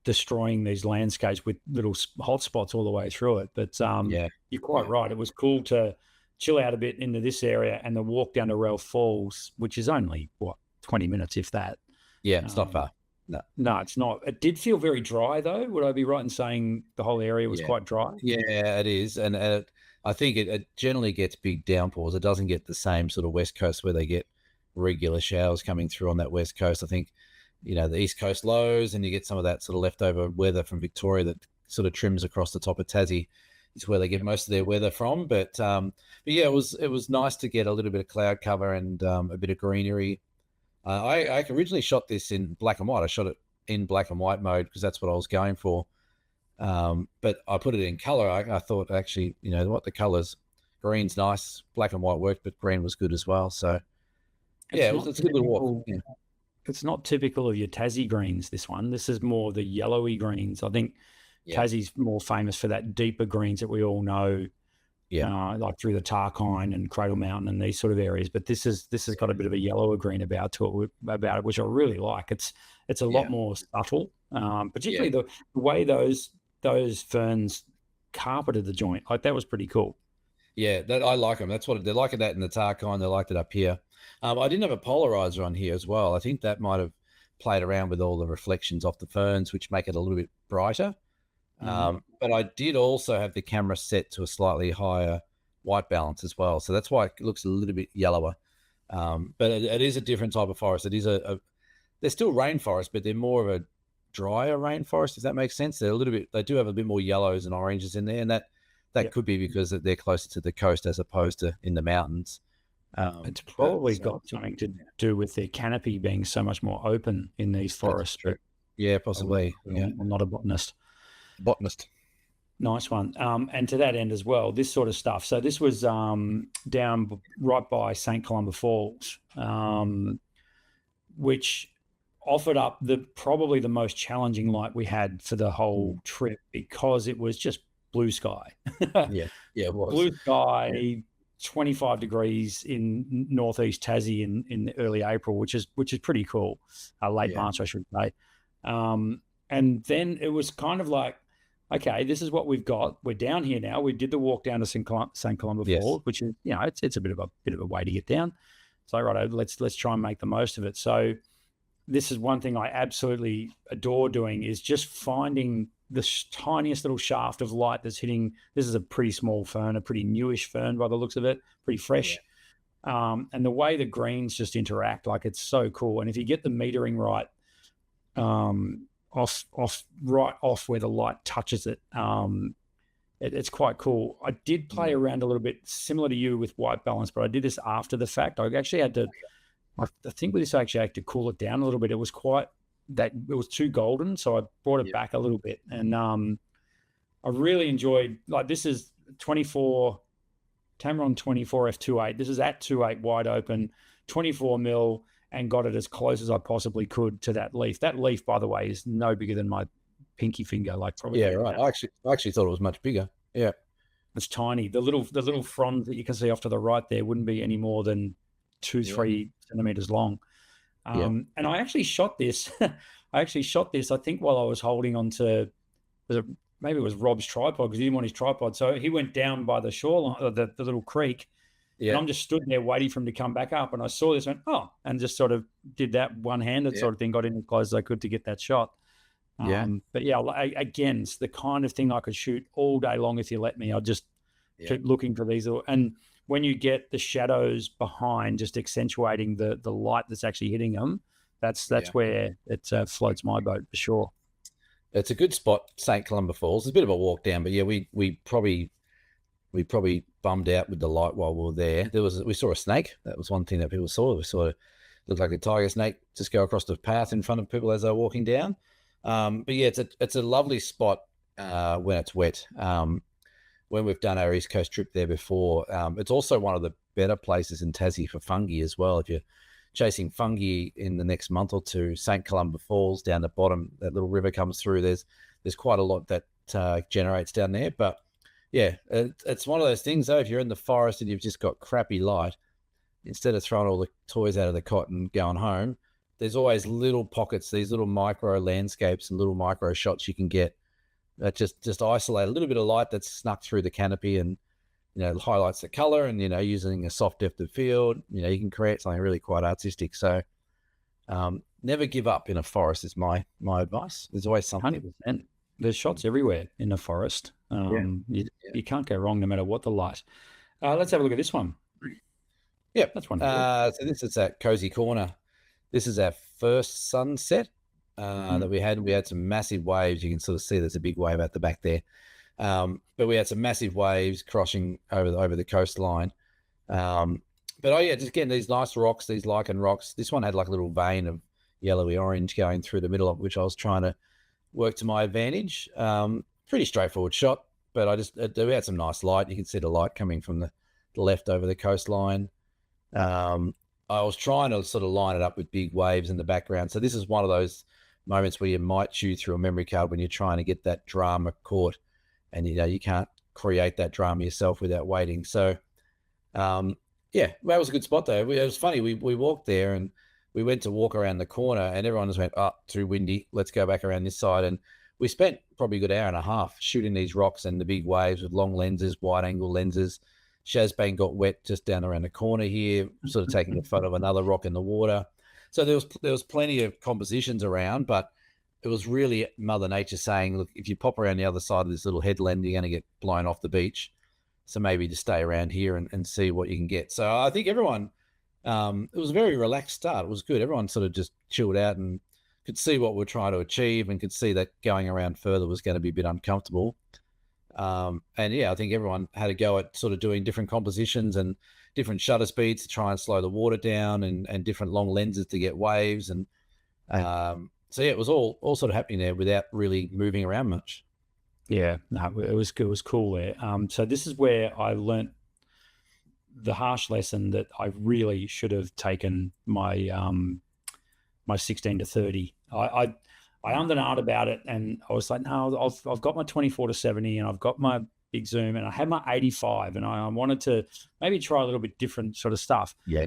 destroying these landscapes with little hot spots all the way through it. But you're quite right. It was cool to chill out a bit into this area, and the walk down to Ralph Falls, which is only 20 minutes, if that. Yeah, it's not far. No, it's not. It did feel very dry, though. Would I be right in saying the whole area was quite dry? Yeah, it is, and I think it generally gets big downpours. It doesn't get the same sort of West Coast where they get regular showers coming through on that West Coast. I think, the East Coast lows, and you get some of that sort of leftover weather from Victoria that sort of trims across the top of Tassie. Is where they get most of their weather from. But yeah, it was nice to get a little bit of cloud cover and a bit of greenery. I originally shot this in black and white. I shot it in black and white mode because that's what I was going for. But I put it in color. I thought, actually, what, the colors, green's nice, black and white worked, but green was good as well. So yeah, it's a good little walk. Yeah. It's not typical of your Tassie greens, this one. This is more the yellowy greens. I think Tassie's more famous for that deeper greens that we all know, like through the Tarkine and Cradle Mountain and these sort of areas. But this has got a bit of a yellower green about it, which I really like. It's a lot more subtle, particularly the way those ferns carpeted the joint. Like, that was pretty cool. Yeah, I like them. That's what they're like, that in the Tarkine. They liked it up here. I didn't have a polarizer on here as well. I think that might have played around with all the reflections off the ferns, which make it a little bit brighter. But I did also have the camera set to a slightly higher white balance as well. So that's why it looks a little bit yellower. But it is a different type of forest. It is they're still rainforest, but they're more of a drier rainforest, if that makes sense. They do have a bit more yellows and oranges in there. And that could be because they're closer to the coast as opposed to in the mountains. It's probably got something to do with their canopy being so much more open in these forests. Yeah, possibly. I'm not a botanist. Nice one. And to that end as well, this sort of stuff. So this was down right by St. Columba Falls, which offered up probably the most challenging light we had for the whole trip, because it was just blue sky. It was. Blue sky, 25 degrees in northeast Tassie in early April, which is pretty cool. Late March, I should say. And then it was kind of like, okay, this is what we've got. We're down here now. We did the walk down to St. Columba Falls, which is, it's a bit of a way to get down. So right, let's try and make the most of it. So this is one thing I absolutely adore doing, is just finding the tiniest little shaft of light that's hitting. This is a pretty small fern, a pretty newish fern by the looks of it, pretty fresh. And the way the greens just interact, like it's so cool. And if you get the metering right, right off where the light touches it, it's quite cool. I did play around a little bit similar to you with white balance, but I did this after the fact. I actually had to, I think with this, I actually had to cool it down a little bit. It was it was too golden. So I brought it back a little bit. And I really enjoyed, like, this is 24, Tamron 24 f2.8. This is at 2.8 wide open, 24 mil, and got it as close as I possibly could to that leaf. That leaf, by the way, is no bigger than my pinky finger, like probably. Yeah, right. I actually thought it was much bigger. Yeah, it's tiny. The little frond that you can see off to the right there wouldn't be any more than 2-3 centimeters long. And I actually shot this. I think while I was holding on to, maybe it was Rob's tripod, because he didn't want his tripod. So he went down by the shoreline, the little creek. Yeah. And I'm just stood there waiting for him to come back up. And I saw this, went, and just sort of did that one-handed sort of thing, got in as close as I could to get that shot. But yeah, again, it's the kind of thing I could shoot all day long if you let me. I'd just keep looking for these. And when you get the shadows behind, just accentuating the light that's actually hitting them, that's where it floats my boat for sure. It's a good spot, St. Columba Falls. It's a bit of a walk down, but yeah, we probably bummed out with the light while we were there. We saw a snake. That was one thing that people saw. We saw it looked like a tiger snake just go across the path in front of people as they were walking down. But yeah, it's a lovely spot when it's wet. When we've done our East Coast trip there before, it's also one of the better places in Tassie for fungi as well. If you're chasing fungi in the next month or two, St. Columba Falls down the bottom, that little river comes through. There's quite a lot that generates down there. But yeah, it's one of those things though. If you're in the forest and you've just got crappy light, instead of throwing all the toys out of the cot and going home, there's always little pockets, these little micro landscapes and little micro shots you can get that just isolate a little bit of light that's snuck through the canopy and, highlights the color, and, using a soft depth of field, you can create something really quite artistic. So never give up in a forest is my advice. There's always something. 100%. There's shots everywhere in the forest. You can't go wrong no matter what the light. Let's have a look at this one. Yeah, that's one. So this is at Cozy Corner. This is our first sunset that we had. We had some massive waves. You can sort of see there's a big wave at the back there. But we had some massive waves crossing over the coastline. But just getting these nice rocks, these lichen rocks. This one had like a little vein of yellowy orange going through the middle of which I was trying to work to my advantage. Pretty straightforward shot, but we had some nice light. You can see the light coming from the left over the coastline. I was trying to sort of line it up with big waves in the background. So this is one of those moments where you might chew through a memory card when you're trying to get that drama caught, and you can't create that drama yourself without waiting. So that was a good spot though. It was funny. We walked there and we went to walk around the corner, and everyone just went, too windy. Let's go back around this side. And we spent probably a good hour and a half shooting these rocks and the big waves with long lenses, wide angle lenses. Shazbang got wet just down around the corner here, sort of taking a photo of another rock in the water. So there was plenty of compositions around, but it was really Mother Nature saying, look, if you pop around the other side of this little headland, you're going to get blown off the beach. So maybe just stay around here and see what you can get. So I think everyone, it was a very relaxed start. It was good. Everyone sort of just chilled out and could see what we're trying to achieve and could see that going around further was going to be a bit uncomfortable. I think everyone had a go at sort of doing different compositions and different shutter speeds to try and slow the water down and different long lenses to get waves. And it was all sort of happening there without really moving around much. Yeah, no, it was cool there. So this is where I learnt the harsh lesson that I really should have taken my my 16-30. I ummed and ahed about it, and I was like, no, I've got my 24-70, and I've got my big zoom, and I had my 85, and I wanted to maybe try a little bit different sort of stuff. Yeah.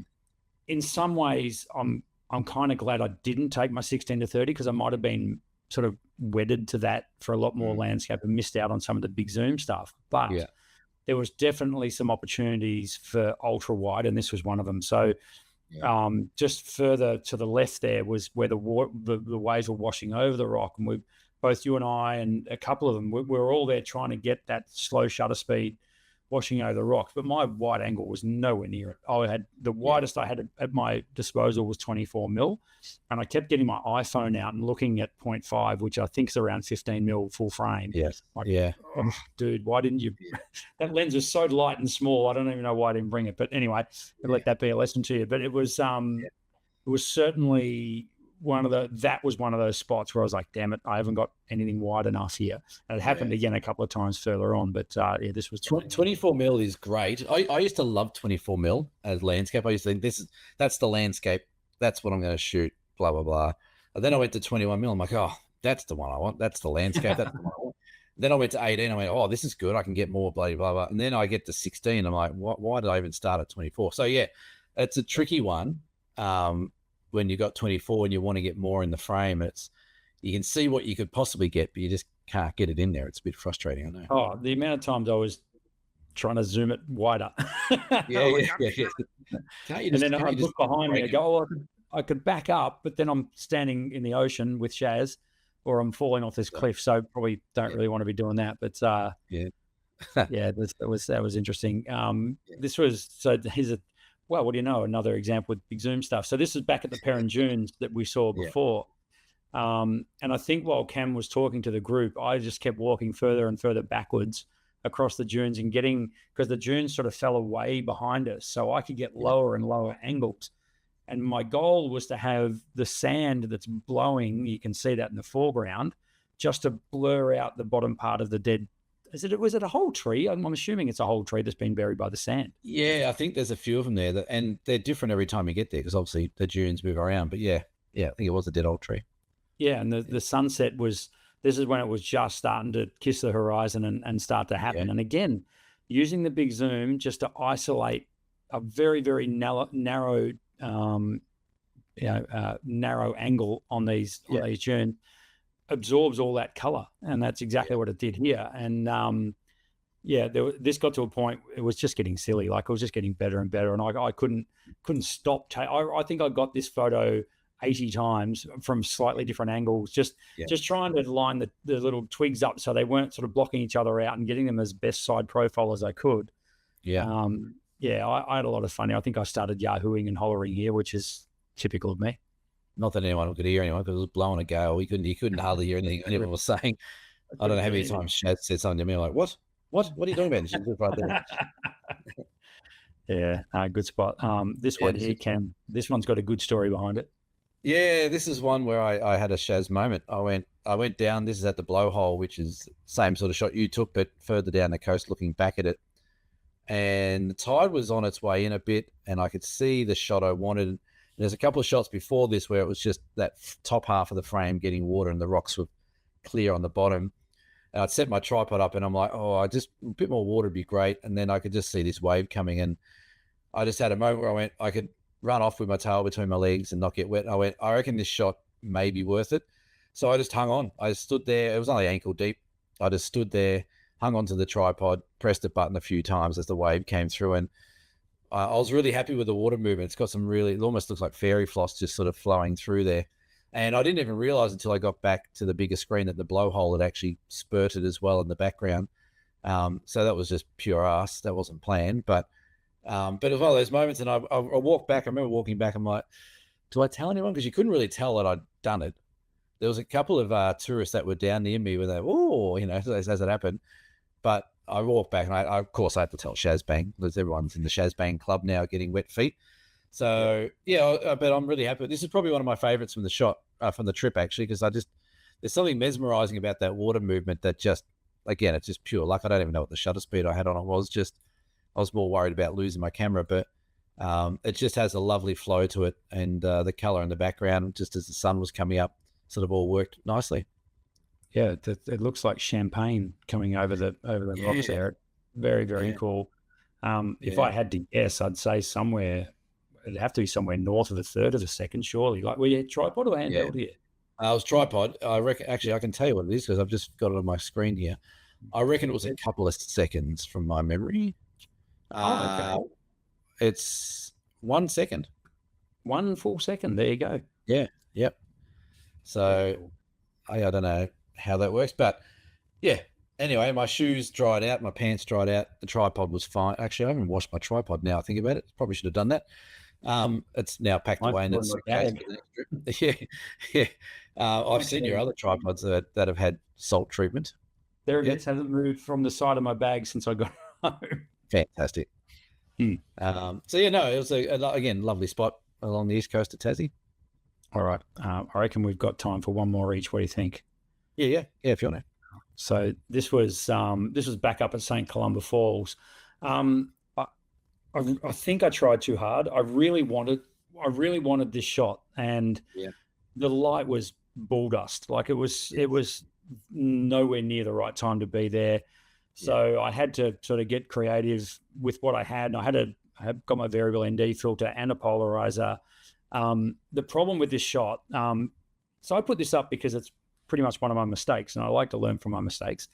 In some ways, I'm kind of glad I didn't take my 16-30 because I might have been sort of wedded to that for a lot more landscape and missed out on some of the big zoom stuff. But there was definitely some opportunities for ultra wide, and this was one of them. So just further to the left there was where the waves were washing over the rock, and both you and I and a couple of them, we were all there trying to get that slow shutter speed washing over the rocks, but my wide angle was nowhere near it. I had the widest I had at my disposal was 24 mil, and I kept getting my iPhone out and looking at 0.5, which I think is around 15 mil full frame. Yes. Like, Yeah. oh, dude, why didn't you? That lens is so light and small. I don't even know why I didn't bring it. But anyway, let that be a lesson to you. But it was certainly that was one of those spots where I was like, damn it, I haven't got anything wide enough here. And it happened again a couple of times further on, but this was 24 mil is great. I used to love 24 mil as landscape. I used to think that's the landscape. That's what I'm going to shoot, blah, blah, blah. And then I went to 21 mil. I'm like, oh, that's the one I want. That's the landscape. That's the one I want. Then I went to 18. I went, oh, this is good. I can get more, blah, blah, blah. And then I get to 16. I'm like, why did I even start at 24? So yeah, it's a tricky one. When you got 24 and you want to get more in the frame, you can see what you could possibly get, but you just can't get it in there. It's a bit frustrating, I know. Oh, the amount of times I was trying to zoom it wider. Yeah. And then I look behind me and go, oh, I could back up, but then I'm standing in the ocean with Shaz, or I'm falling off this cliff. So probably don't really want to be doing that. But that was interesting. This was what do you know? Another example with big zoom stuff. So this is back at the Peron Dunes that we saw before. And I think while Cam was talking to the group, I just kept walking further and further backwards across the dunes and because the dunes sort of fell away behind us, so I could get lower and lower angles. And my goal was to have the sand that's blowing, you can see that in the foreground, just to blur out the bottom part of the dead. Was it a whole tree? I'm assuming it's a whole tree that's been buried by the sand. Yeah, I think there's a few of them there, and they're different every time you get there because obviously the dunes move around. But yeah, I think it was a dead old tree. Yeah, and the sunset this is when it was just starting to kiss the horizon and start to happen. Yeah. And again, using the big zoom just to isolate a very, very narrow angle on these dunes absorbs all that color, and that's exactly what it did here. And this got to a point it was just getting silly. Like it was just getting better and better, and I couldn't stop. I think I got this photo 80 times from slightly different angles, just trying to line the little twigs up so they weren't sort of blocking each other out and getting them as best side profile as I could. I had a lot of fun. I think I started yahooing and hollering here, which is typical of me. Not that anyone could hear anyone because it was blowing a gale. He couldn't hardly hear anything anyone was saying. I don't know how many times Shad said something to me like, what are you talking about? She's right there. Good spot. This one here, Cam, this one's got a good story behind it. Yeah, this is one where I had a Shaz moment. I went down. This is at the blowhole, which is same sort of shot you took, but further down the coast, looking back at it. And the tide was on its way in a bit, and I could see the shot I wanted. And there's a couple of shots before this where it was just that top half of the frame getting water, and the rocks were clear on the bottom. And I'd set my tripod up, and I'm like, a bit more water would be great. And then I could just see this wave coming, and I just had a moment where I could run off with my tail between my legs and not get wet. I reckon this shot may be worth it. So I just hung on. I stood there. It was only ankle deep. I just stood there, hung onto the tripod, pressed the button a few times as the wave came through. And I was really happy with the water movement. It's got it almost looks like fairy floss just sort of flowing through there. And I didn't even realize until I got back to the bigger screen that the blowhole had actually spurted as well in the background. So that was just pure ass. That wasn't planned, but it was one of those moments, and I walked back. I remember walking back. I'm like, do I tell anyone? Because you couldn't really tell that I'd done it. There was a couple of tourists that were down near me where they, as it happened. But I walked back, and I of course I had to tell Shazbang because everyone's in the Shazbang club now getting wet feet. So but I'm really happy. This is probably one of my favorites from the shot from the trip actually, because there's something mesmerizing about that water movement that just, again, it's just pure luck. I don't even know what the shutter speed I had on it was. I was more worried about losing my camera, but it just has a lovely flow to it, and the color in the background, just as the sun was coming up, sort of all worked nicely. Yeah, it looks like champagne coming over the rocks there. Very, very cool. If I had to guess, I'd say it'd have to be somewhere north of a third of a second, surely. Like, were you tripod or handheld here? I was tripod. I reckon. Actually, I can tell you what it is because I've just got it on my screen here. I reckon it was a couple of seconds from my memory. Okay. It's 1 second. 1 full second. There you go. Yeah. Yep. So I don't know how that works, but yeah, anyway, my shoes dried out, my pants dried out, the tripod was fine. Actually, I haven't washed my tripod now I think about it. Probably should have done that. It's now packed Mine's away in still its in my suitcase bag. for the next trip. Yeah, yeah. I've seen your Okay. other tripods that have had salt treatment. There it Yeah, is. Hasn't moved from the side of my bag since I got home. fantastic. Hmm. So yeah, no, it was again lovely spot along the east coast of Tassie. All right. I reckon we've got time for one more each. What do you think? Yeah. If you want to. So this was back up at St. Columba Falls. I, I think I tried too hard. I really wanted this shot, and Yeah. the light was bull dust. Like it was nowhere near the right time to be there. So I had to sort of get creative with what I had. And I had got my variable ND filter and a polarizer. The problem with this shot, so I put this up because it's pretty much one of my mistakes, and I like to learn from my mistakes.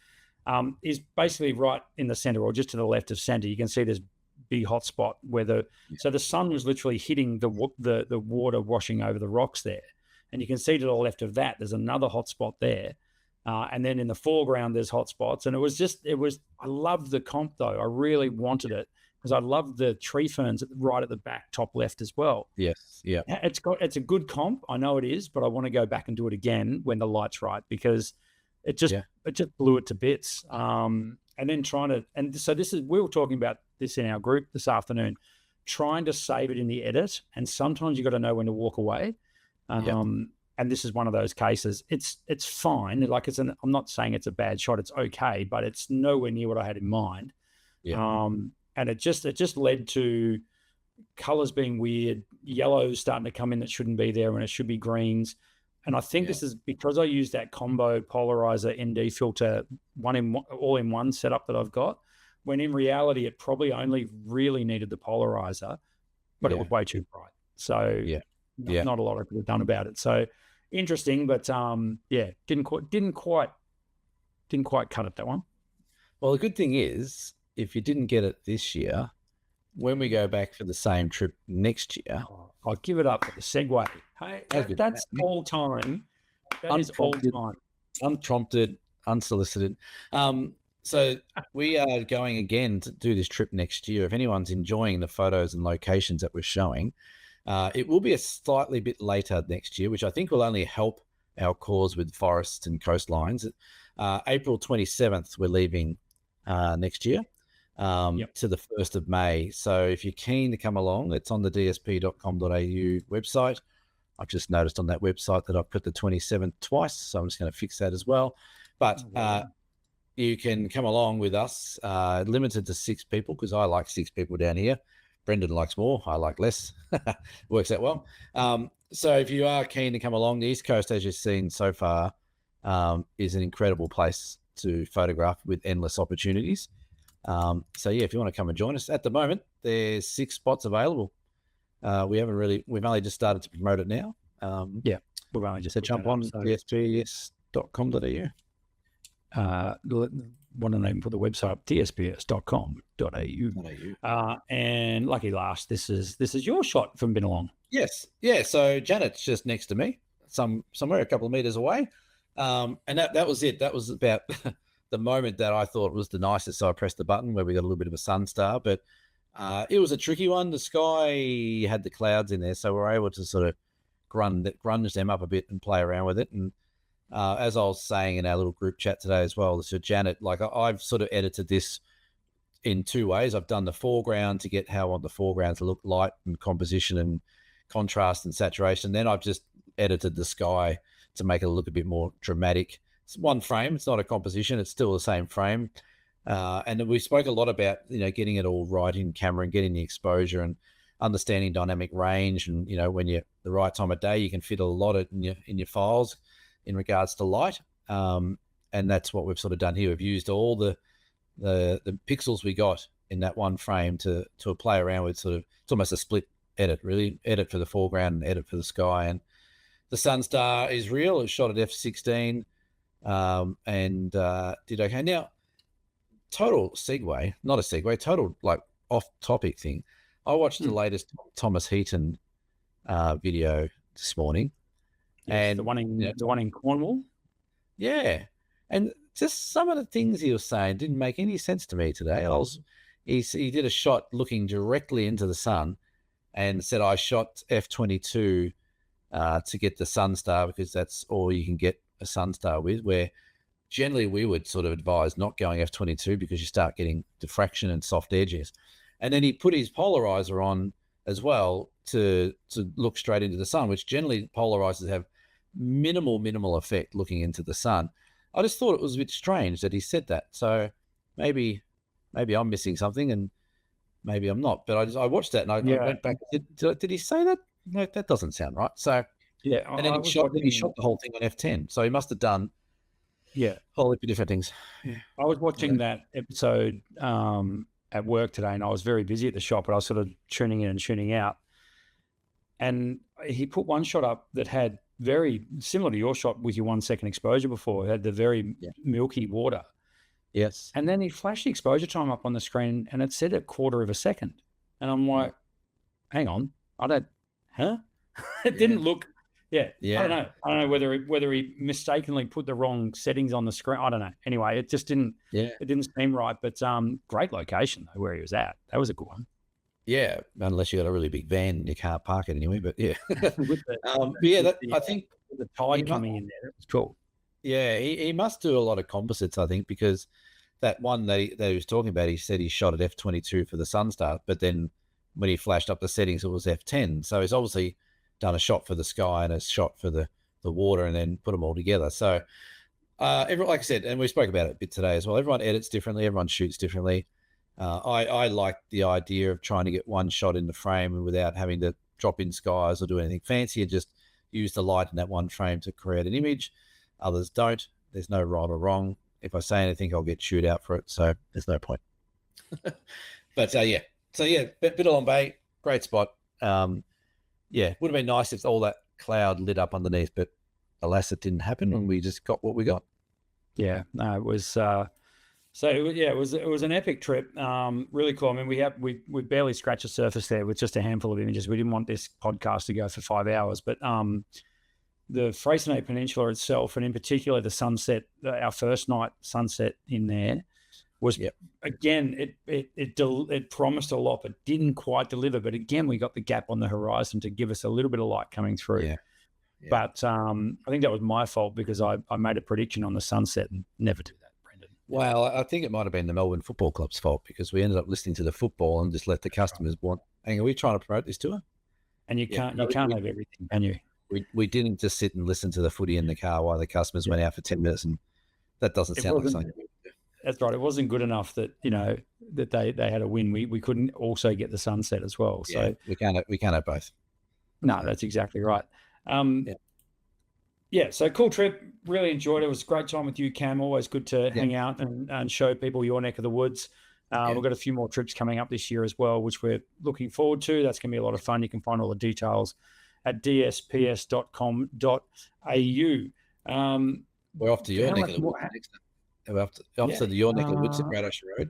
Is basically right in the center, or just to the left of center. You can see this big hot spot where so the sun was literally hitting the water washing over the rocks there, and you can see to the left of that there's another hot spot there, and then in the foreground there's hot spots, and I loved the comp though. I really wanted it because I loved the tree ferns right at the back top left as well. Yes. Yeah. It's a good comp, I know it is, but I want to go back and do it again when the light's right, because it just blew it to bits. And then so we were talking about this in our group this afternoon, trying to save it in the edit, and sometimes you got to know when to walk away. And this is one of those cases. It's fine. Like I'm not saying it's a bad shot. It's okay, but it's nowhere near what I had in mind. Yeah. And it just led to colors being weird, yellows starting to come in that shouldn't be there when it should be greens. And I think this is because I used that combo polarizer ND filter all in one setup that I've got, when in reality it probably only really needed the polarizer, but it was way too bright. So not a lot I could have done about it. So interesting, but didn't quite cut it, that one. Well, the good thing is, if you didn't get it this year, when we go back for the same trip next year, I'll give it up for the segue. Hey, that's all time. That is all time. Unprompted, unsolicited. So we are going again to do this trip next year. If anyone's enjoying the photos and locations that we're showing, it will be a slightly bit later next year, which I think will only help our cause with forests and coastlines. April 27th, we're leaving next year to the 1st of May. So if you're keen to come along, it's on the dsp.com.au website. I've just noticed on that website that I've put the 27th twice, so I'm just going to fix that as well. But you can come along with us, limited to 6 people, because I like 6 people down here. Brendan likes more, I like less. Works out well. So if you are keen to come along, the East Coast, as you've seen so far, is an incredible place to photograph with endless opportunities. So yeah, if you want to come and join us, at the moment there's 6 spots available. We've only just started to promote it now. We've only just jump on dsps.com.au. Want to name for the website, dsps.com.au. And lucky last, this is your shot from Binalong. Yes, yeah. So Janet's just next to me, somewhere a couple of meters away, and that was it. That was about the moment that I thought was the nicest. So I pressed the button where we got a little bit of a sun star, but it was a tricky one. The sky had the clouds in there, so we're able to sort of grunge them up a bit and play around with it. And as I was saying in our little group chat today as well, so Janet, like I've sort of edited this in 2 ways. I've done the foreground to get how I want the foreground to look, light and composition and contrast and saturation. Then I've just edited the sky to make it look a bit more dramatic. It's one frame. It's not a composition. It's still the same frame. And we spoke a lot about, getting it all right in camera and getting the exposure and understanding dynamic range. And, when you're the right time of day, you can fit a lot in your files in regards to light. And that's what we've sort of done here. We've used all the pixels we got in that one frame to play around with. Sort of, it's almost a split edit, really. Edit for the foreground and edit for the sky. And the sun star is real. It's shot at f16 and did okay. Now, total segue, not a segue, total like off-topic thing. I watched the latest Thomas Heaton video this morning. Yes, and the one in Cornwall. Yeah. And just some of the things he was saying didn't make any sense to me today. He did a shot looking directly into the sun and said, I shot F22 to get the sun star because that's all you can get a sun star with, where generally we would sort of advise not going F22 because you start getting diffraction and soft edges. And then he put his polarizer on as well to look straight into the sun, which generally polarizers have minimal effect looking into the sun. I just thought it was a bit strange that he said that. So maybe I'm missing something and maybe I'm not. But I watched that and I went back. Did he say that? No, that doesn't sound right. So yeah, and then he shot the whole thing on F10. So he must have done a whole heap of different things. Yeah. I was watching that episode at work today, and I was very busy at the shop, but I was sort of tuning in and tuning out. And he put one shot up that had very similar to your shot with your 1 second exposure before. It had the very milky water. Yes. And then he flashed the exposure time up on the screen and it said 1/4 of a second. And I'm like, hang on, it didn't look, I don't know whether he mistakenly put the wrong settings on the screen. I don't know. Anyway, it just didn't, it didn't seem right, but great location though, where he was at. That was a good one. Yeah, unless you got a really big van, you can't park it anyway. But yeah, I think the tide coming in there, it was cool. Yeah, he must do a lot of composites, I think, because that one that he was talking about, he said he shot at F22 for the Sunstar, but then when he flashed up the settings, it was F10. So he's obviously done a shot for the sky and a shot for the water, and then put them all together. So like I said, and we spoke about it a bit today as well. Everyone edits differently, everyone shoots differently. I like the idea of trying to get one shot in the frame without having to drop in skies or do anything fancy, and just use the light in that one frame to create an image. Others don't. There's no right or wrong. If I say anything, I'll get chewed out for it, so there's no point. But Binalong Bay, great spot. Would have been nice if all that cloud lit up underneath, but alas, it didn't happen, and we just got what we got. Yeah, no, it was. It was an epic trip. Really cool. I mean, we barely scratched the surface there with just a handful of images. We didn't want this podcast to go for 5 hours, but the Freycinet Peninsula itself, and in particular the sunset, our first night sunset in there, was again it promised a lot, but didn't quite deliver. But again, we got the gap on the horizon to give us a little bit of light coming through. Yeah. But I think that was my fault because I made a prediction on the sunset and never do that. Well, I think it might have been the Melbourne Football Club's fault because we ended up listening to the football and just let the customers want. Hang on, are we trying to promote this tour? And you can't have everything, can you? We didn't just sit and listen to the footy in the car while the customers went out for 10 minutes, and that doesn't sound like something. That's right. It wasn't good enough that that they had a win. We couldn't also get the sunset as well. So we can't have both. No, that's exactly right. So cool trip. Really enjoyed it. It was a great time with you, Cam. Always good to hang out and show people your neck of the woods. We've got a few more trips coming up this year as well, which we're looking forward to. That's going to be a lot of fun. You can find all the details at dsps.com.au. We're off to your neck of the woods next. We're off to your neck of the woods at Great Ocean Road.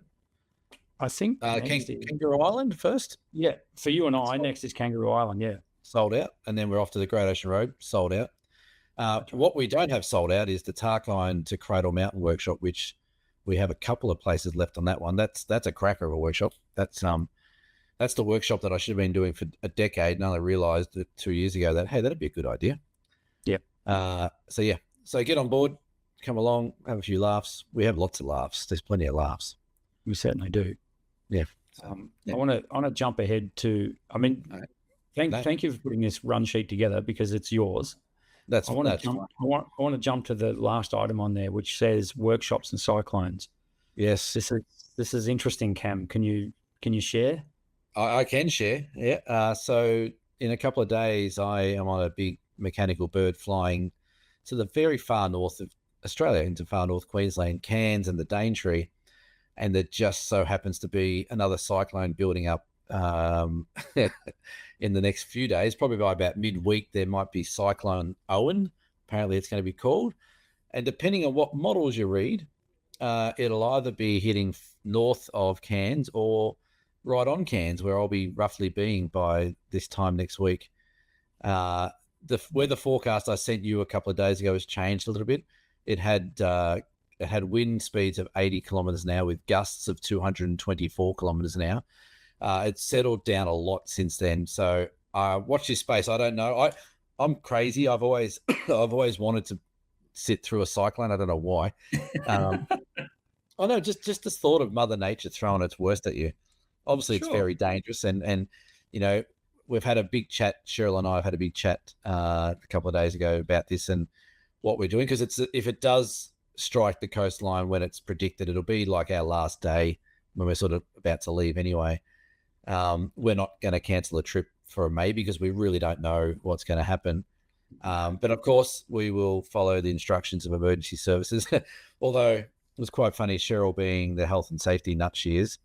I think Kangaroo Island first. Yeah, for you and I, next is Kangaroo Island. Yeah, sold out, and then we're off to the Great Ocean Road, sold out. What we don't have sold out is the Tarkline to Cradle Mountain workshop, which we have a couple of places left on that one. That's a cracker of a workshop. That's the workshop that I should have been doing for a decade, and I realized that 2 years ago that, hey, that'd be a good idea. Yeah. So get on board, come along, have a few laughs. We have lots of laughs. There's plenty of laughs. We certainly do. Yeah. I want to jump ahead to. I mean, thank you for putting this run sheet together because it's yours. I want to jump to the last item on there, which says workshops and cyclones. Yes, this is interesting, Cam. Can you share? I can share. Yeah. So in a couple of days, I am on a big mechanical bird flying to the very far north of Australia, into far north Queensland, Cairns and the Daintree, and there just so happens to be another cyclone building up in the next few days. Probably by about midweek, there might be Cyclone Owen. Apparently it's going to be called. And depending on what models you read, it'll either be hitting north of Cairns or right on Cairns, where I'll be roughly being by this time next week. The weather forecast I sent you a couple of days ago has changed a little bit. It had it had wind speeds of 80 kilometers an hour with gusts of 224 kilometers an hour. It's settled down a lot since then. So watch this space. I don't know. I'm crazy. I've always I've always wanted to sit through a cyclone. I don't know why. I know, just the thought of Mother Nature throwing its worst at you. Obviously, it's Sure. very dangerous, and you know, we've had a big chat. Cheryl and I have had a big chat a couple of days ago about this and what we're doing, because if it does strike the coastline when it's predicted, it'll be like our last day when we're sort of about to leave anyway. We're not going to cancel a trip for May because we really don't know what's going to happen. But of course, we will follow the instructions of emergency services. Although it was quite funny, Cheryl, being the health and safety nut she is,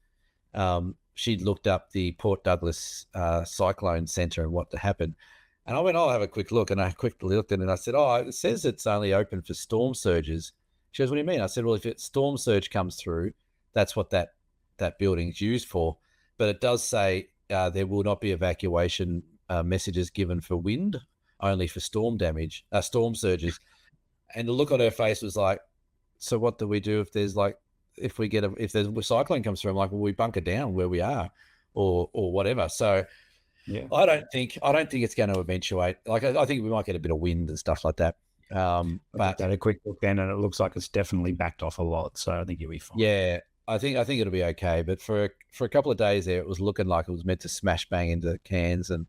she'd looked up the Port Douglas cyclone centre and what happened. And I went, I'll have a quick look. And I quickly looked at it and I said, it says it's only open for storm surges. She goes, what do you mean? I said, well, if a storm surge comes through, that's what that building's used for. But it does say there will not be evacuation messages given for wind, only for storm surges. And the look on her face was like, so what do we do if there's if there's a cyclone comes through? I'm like, well, we bunker down where we are or whatever. So Yeah. I don't think it's going to eventuate. Like, I think we might get a bit of wind and stuff like that. But had a quick look then, and it looks like it's definitely backed off a lot. So I think you'll be fine. yeah, I think it'll be okay. But for a couple of days there, it was looking like it was meant to smash bang into cans, and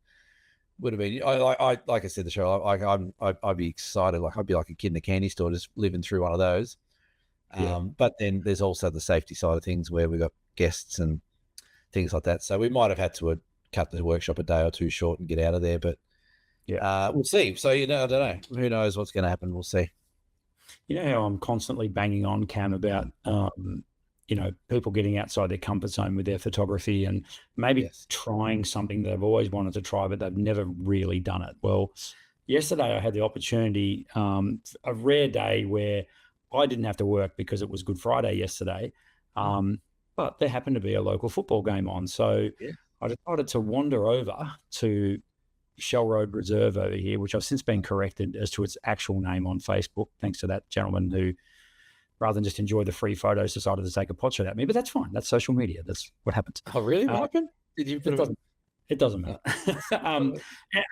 would have been. I like I said, the show. I'd be excited. Like, I'd be like a kid in a candy store just living through one of those. But then there's also the safety side of things where we've got guests and things like that. So we might have had to cut the workshop a day or two short and get out of there. But we'll see. So, I don't know. Who knows what's going to happen? We'll see. You know how I'm constantly banging on, Cam, about people getting outside their comfort zone with their photography and maybe trying something they've always wanted to try, but they've never really done it. Well, yesterday I had the opportunity, a rare day where I didn't have to work because it was Good Friday yesterday, but there happened to be a local football game on. So I decided to wander over to Shell Road Reserve over here, which I've since been corrected as to its actual name on Facebook, thanks to that gentleman who, rather than just enjoy the free photos, decided to take a pot shot at me. But that's fine. That's social media. That's what happens. Oh, really? What happened? Did you? It doesn't matter.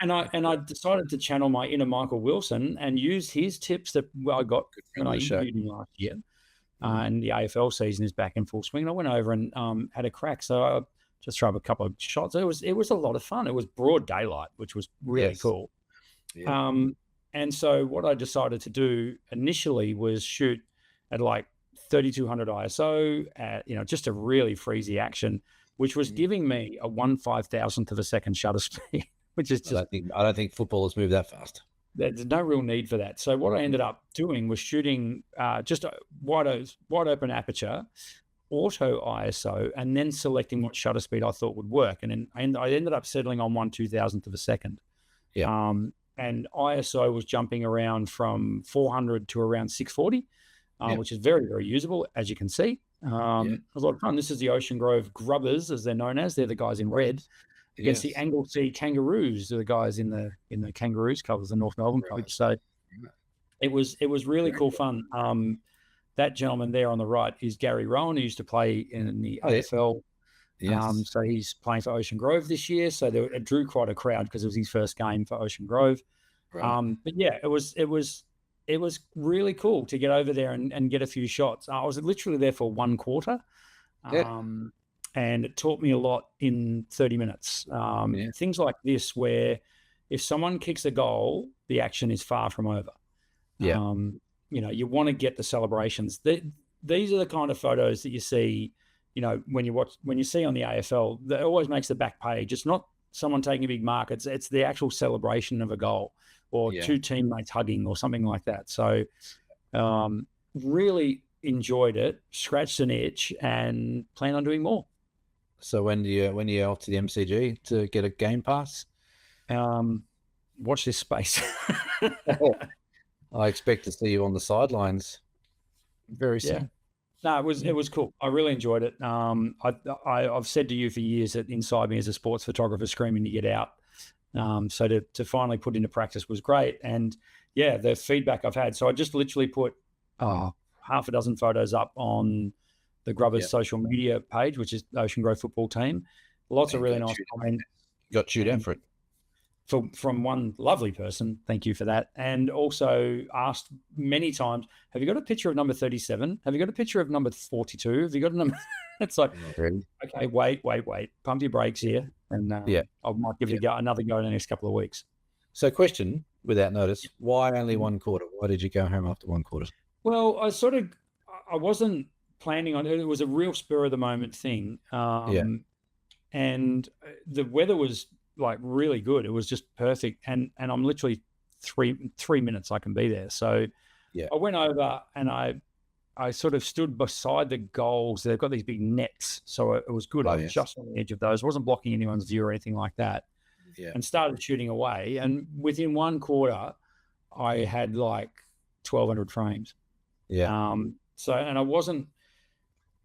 And I decided to channel my inner Michael Wilson and use his tips that I got when I interviewed him last year. And the AFL season is back in full swing. And I went over and had a crack. So I just threw up a couple of shots. It was a lot of fun. It was broad daylight, which was really cool. Yeah. And so what I decided to do initially was shoot at like 3200 ISO at, just a really freezy action, which was giving me a 1/5000th of a second shutter speed, which is just... I don't think footballers move that fast. There's no real need for that. So what I ended up doing was shooting just a wide open aperture, auto ISO, and then selecting what shutter speed I thought would work. And I ended up settling on 1/2000th of a second. Yeah. And ISO was jumping around from 400 to around 640, which is very, very usable, as you can see. It was a lot of fun. This is the Ocean Grove Grubbers, as they're known as. They're the guys in red. Against the Anglesea Kangaroos, the guys in the Kangaroos colours, the North Melbourne coach. So it was really cool fun. That gentleman there on the right is Gary Rowan, who used to play in the AFL. Yes. So he's playing for Ocean Grove this year. So it drew quite a crowd because it was his first game for Ocean Grove. Right. But yeah, it was really cool to get over there and get a few shots. I was literally there for 1 quarter. And it taught me a lot in 30 minutes. Things like this, where if someone kicks a goal, the action is far from over. Yeah. You want to get the celebrations. These are the kind of photos that you see, when you see on the AFL, that always makes the back page. It's not someone taking a big mark. It's the actual celebration of a goal or two teammates hugging or something like that. So really enjoyed it, scratched an itch, and plan on doing more. So when you off to the MCG to get a game pass? Watch this space. I expect to see you on the sidelines very soon. No, it was cool. I really enjoyed it. I've said to you for years that inside me as a sports photographer screaming to get out. So to finally put into practice was great. And the feedback I've had. So I just literally put half a dozen photos up on the Grubbers Yep. social media page, which is Ocean Grove Football Team. Lots of And really got nice chewed- comments. Got chewed out for it. From one lovely person. Thank you for that. And also asked many times, have you got a picture of number 37? Have you got a picture of number 42? Have you got a number? It's like, Really? okay, wait. Pump your brakes here. And Yeah. I might give it another go in the next couple of weeks. So question, without notice, why only 1/4? Why did you go home after 1/4? Well, I wasn't planning on it. It was a real spur of the moment thing. And the weather was like really good. It was just perfect. And I'm literally 3 minutes I can be there. So I went over and I sort of stood beside the goals. They've got these big nets. So it was good. I was just on the edge of those. I wasn't blocking anyone's view or anything like that. Yeah. And started shooting away. And within 1/4, I had like 1,200 frames. Yeah. And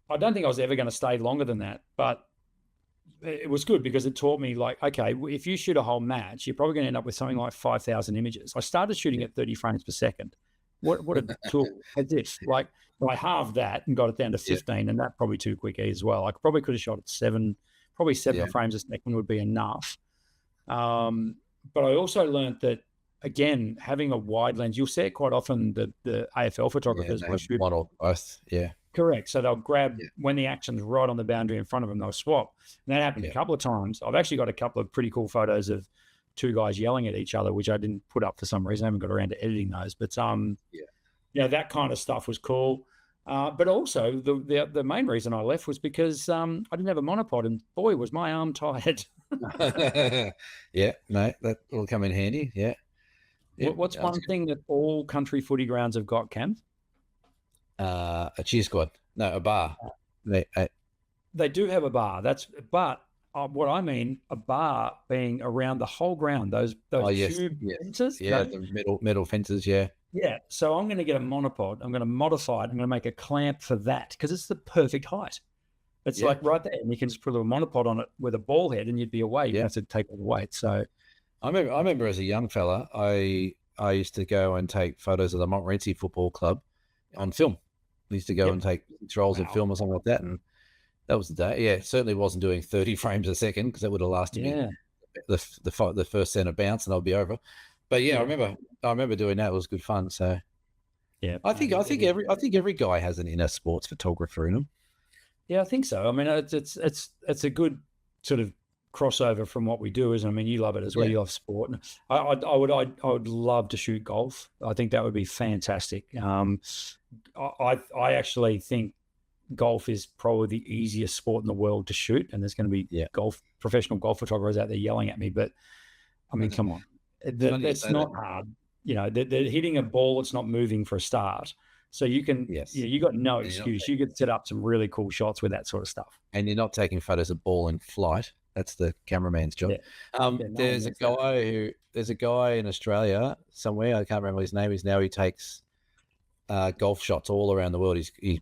I don't think I was ever going to stay longer than that, but it was good because it taught me like, okay, if you shoot a whole match, you're probably going to end up with something like 5,000 images. I started shooting at 30 frames per second. What a tool as if like I halved that and got it down to 15, and that probably too quick as well. I probably could have shot at 7 frames a second would be enough. But I also learned that, again, having a wide lens, you'll see it quite often, the AFL photographers will shoot one or both. Yeah. Correct. So they'll grab when the action's right on the boundary in front of them, they'll swap. And that happened a couple of times. I've actually got a couple of pretty cool photos of two guys yelling at each other, which I didn't put up for some reason. I haven't got around to editing those. But that kind of stuff was cool. But also the main reason I left was because I didn't have a monopod, and boy, was my arm tired. Yeah, no, that will come in handy. Yeah. What's one thing that all country footy grounds have got, Cam? A cheer squad. No, a bar. They do have a bar. But what I mean, a bar being around the whole ground. Those tube fences. Yeah, the metal fences. Yeah. Yeah. So I'm going to get a monopod. I'm going to modify it. I'm going to make a clamp for that because it's the perfect height. It's like right there, and you can just put a little monopod on it with a ball head, and you'd be away. You have to take all the weight. So I remember as a young fella, I used to go and take photos of the Montmorency Football Club on film. I used to go and take rolls of film or something like that, and that was the day. Yeah, it certainly wasn't doing 30 frames a second because that would have lasted me the first center bounce, and I'll be over. But I remember doing that. It was good fun. So I think every guy has an inner sports photographer in him. Yeah, I think so. I mean, it's a good sort of crossover from what we do, isn't it? I mean, you love it as well. You love sport. I would love to shoot golf. I think that would be fantastic. I actually think golf is probably the easiest sport in the world to shoot, and there's going to be professional golf photographers out there yelling at me. But I mean, come on, it's not hard. They're hitting a ball; it's not moving for a start. So you can, you got no excuse. You could set up some really cool shots with that sort of stuff. And you're not taking photos of ball in flight. That's the cameraman's job. There's a guy in Australia somewhere. I can't remember what his name is now. He takes golf shots all around the world. He's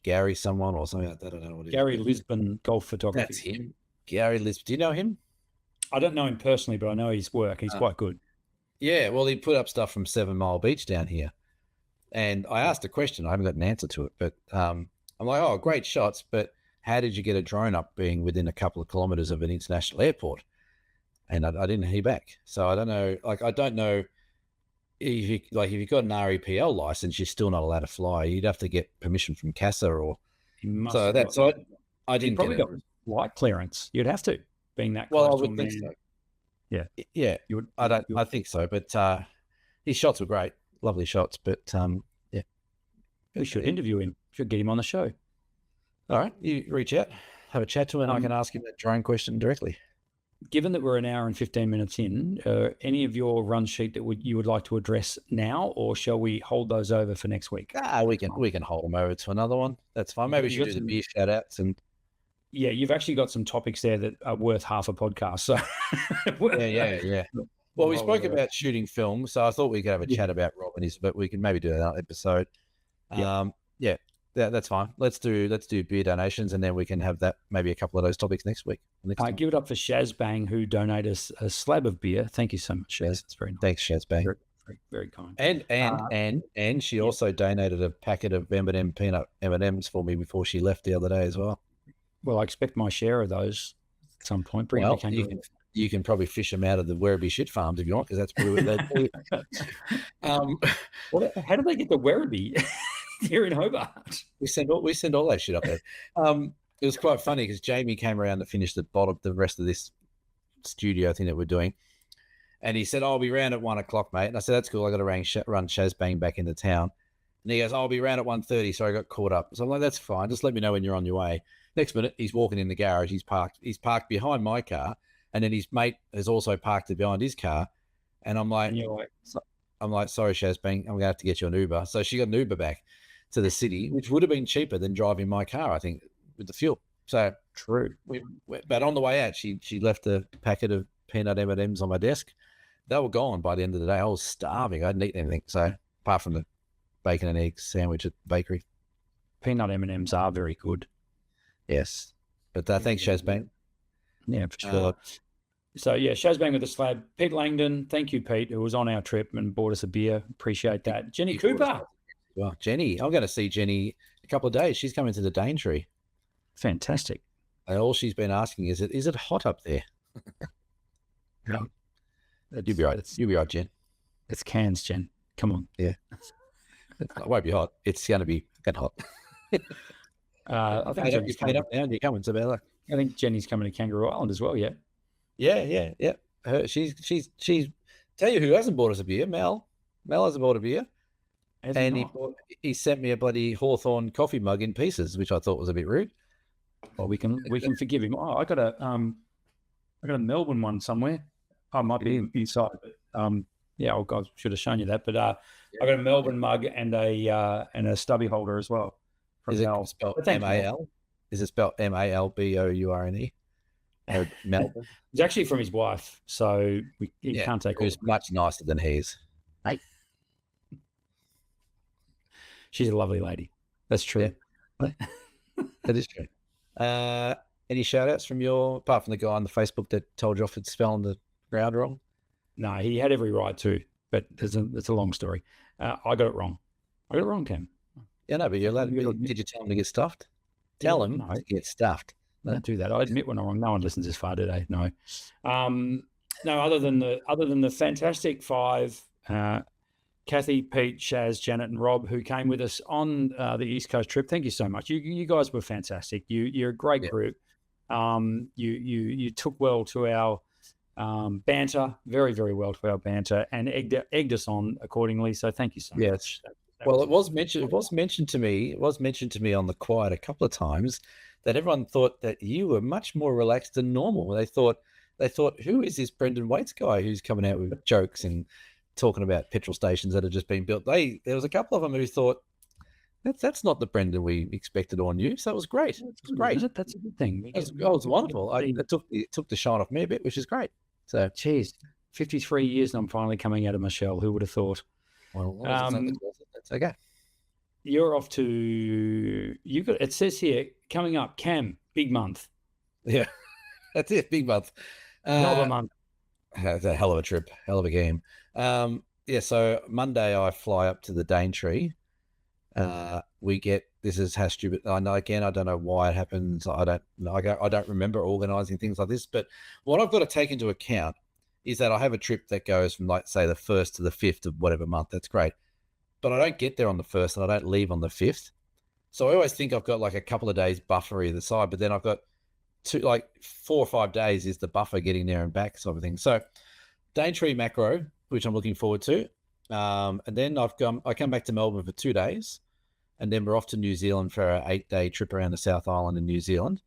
Gary someone or something like that. I don't know what it is. Gary Lisbon golf photography. That's him. Gary Lisbon. Do you know him? I don't know him personally, but I know his work. He's quite good. Yeah. Well, he put up stuff from 7 Mile Beach down here. And I asked a question. I haven't got an answer to it, but I'm like, oh, great shots. But how did you get a drone up being within a couple of kilometers of an international airport? And I didn't hear back. So I don't know. Like, I don't know if you've got an REPL license, you're still not allowed to fly. You'd have to get permission from CASA or. I didn't probably get got flight clearance. You'd have to, being that. Well, I would think so. Yeah. Yeah. I think so. But his shots were great. Lovely shots, but we should interview him. Should get him on the show. All right, you reach out, have a chat to him, and I can ask him that drone question directly. Given that we're an hour and 15 minutes in, any of your run sheet that you would like to address now, or shall we hold those over for next week? We can hold them over to another one. That's fine. Maybe we should do the beer shout outs and. Yeah, you've actually got some topics there that are worth half a podcast. So yeah. Well, we spoke about shooting film, so I thought we could have a chat about Rob and his, but we can maybe do another episode. That's fine. Let's do beer donations, and then we can have that maybe a couple of those topics next week. Time. Give it up for Shaz Bang, who donated us a slab of beer. Thank you so much, Shaz. It's very nice. Thanks, Shaz Bang. Very, very kind. And she also donated a packet of M&M peanut M&Ms for me before she left the other day as well. Well, I expect my share of those at some point. Bring them to Kangaroo. You can probably fish them out of the Werribee shit farms if you want, because that's probably what how do they get the Werribee here in Hobart? We send all that shit up there. It was quite funny because Jamie came around to finish the rest of this studio thing that we're doing, and he said, "I'll be round at 1 o'clock, mate." And I said, "That's cool. I got to run Shazbang back into town." And he goes, "I'll be round at 1:30." So I got caught up. So I'm like, "That's fine. Just let me know when you're on your way." Next minute, he's walking in the garage. He's parked behind my car, and then his mate has also parked it behind his car. And I'm like, "Sorry, Shazbang, I'm gonna have to get you an Uber." So she got an Uber back to the city, which would have been cheaper than driving my car, I think, with the fuel. So true. But on the way out, she left a packet of peanut M&Ms on my desk. They were gone by the end of the day. I was starving. I hadn't eaten anything. So apart from the bacon and eggs sandwich at the bakery. Peanut M&Ms are very good. Yes. But thanks, Shazbang. Yeah, for sure. So, yeah, Shazbang with the slab. Pete Langdon, thank you, Pete, who was on our trip and bought us a beer. Appreciate that. Jenny Cooper. Well, Jenny, I'm going to see Jenny a couple of days. She's coming to the Daintree. Fantastic. And all she's been asking is it hot up there? No. You'll be right. You'll be right, Jen. It's Cairns, Jen. Come on. Yeah. It won't be hot. It's going to be hot. I think Jenny's coming up now and you're coming, Sabella. I think Jenny's coming to Kangaroo Island as well, yeah? Yeah. She's tell you who hasn't bought us a beer, Mel. Mel hasn't bought a beer. And he sent me a bloody Hawthorn coffee mug in pieces, which I thought was a bit rude. Well, we can forgive him. Oh, I got a Melbourne one somewhere. I might be inside, but yeah, I should have shown you that. But I got a Melbourne mug and a stubby holder as well. Is it spelled M-A-L? Is it spelled M-A-L-B-O-U-R-N-E? Melbourne. It's actually from his wife, so he can't take it. It's much nicer than his. Hey. She's a lovely lady. That's true. Yeah. That is true. Any shout outs from apart from the guy on the Facebook that told you off for spelling the crowd wrong? No, he had every right to, but it's a long story. I got it wrong. Cam. Yeah, no, but you're allowed. Did you tell him to get stuffed? Tell him to get stuffed. I don't do that. I admit when I'm wrong. No one listens this far, do they? No. No, other than the fantastic five, Kathy, Pete, Shaz, Janet, and Rob, who came with us on the East Coast trip. Thank you so much. You guys were fantastic. You're a great group. You took well to our banter, very, very well to our banter, and egged us on accordingly. So thank you so much. Well, it was mentioned to me on the quiet a couple of times that everyone thought that you were much more relaxed than normal. They thought, who is this Brendan Waits guy who's coming out with jokes and talking about petrol stations that have just been built? There was a couple of them who thought that's not the Brendan we expected or knew. So it was great. It was great. That's a good thing. It was wonderful. It took the shine off me a bit, which is great. So, geez, 53 years and I'm finally coming out of my shell. Who would have thought? Well, that's okay. You're off to it says here coming up, Cam, big month. Yeah, that's it, big month. Another month. That's a hell of a trip, hell of a game. So Monday I fly up to the Daintree. This is how stupid. I know. Again, I don't know why it happens. I don't remember organizing things like this. But what I've got to take into account is that I have a trip that goes from, like, say, the 1st to the 5th of whatever month. That's great. But I don't get there on the 1st and I don't leave on the 5th. So I always think I've got like a couple of days buffer either side, but then I've got 4 or 5 days is the buffer getting there and back sort of thing. So Daintree macro, which I'm looking forward to. And then I come back to Melbourne for 2 days, and then we're off to New Zealand for an 8-day trip around the South Island in New Zealand.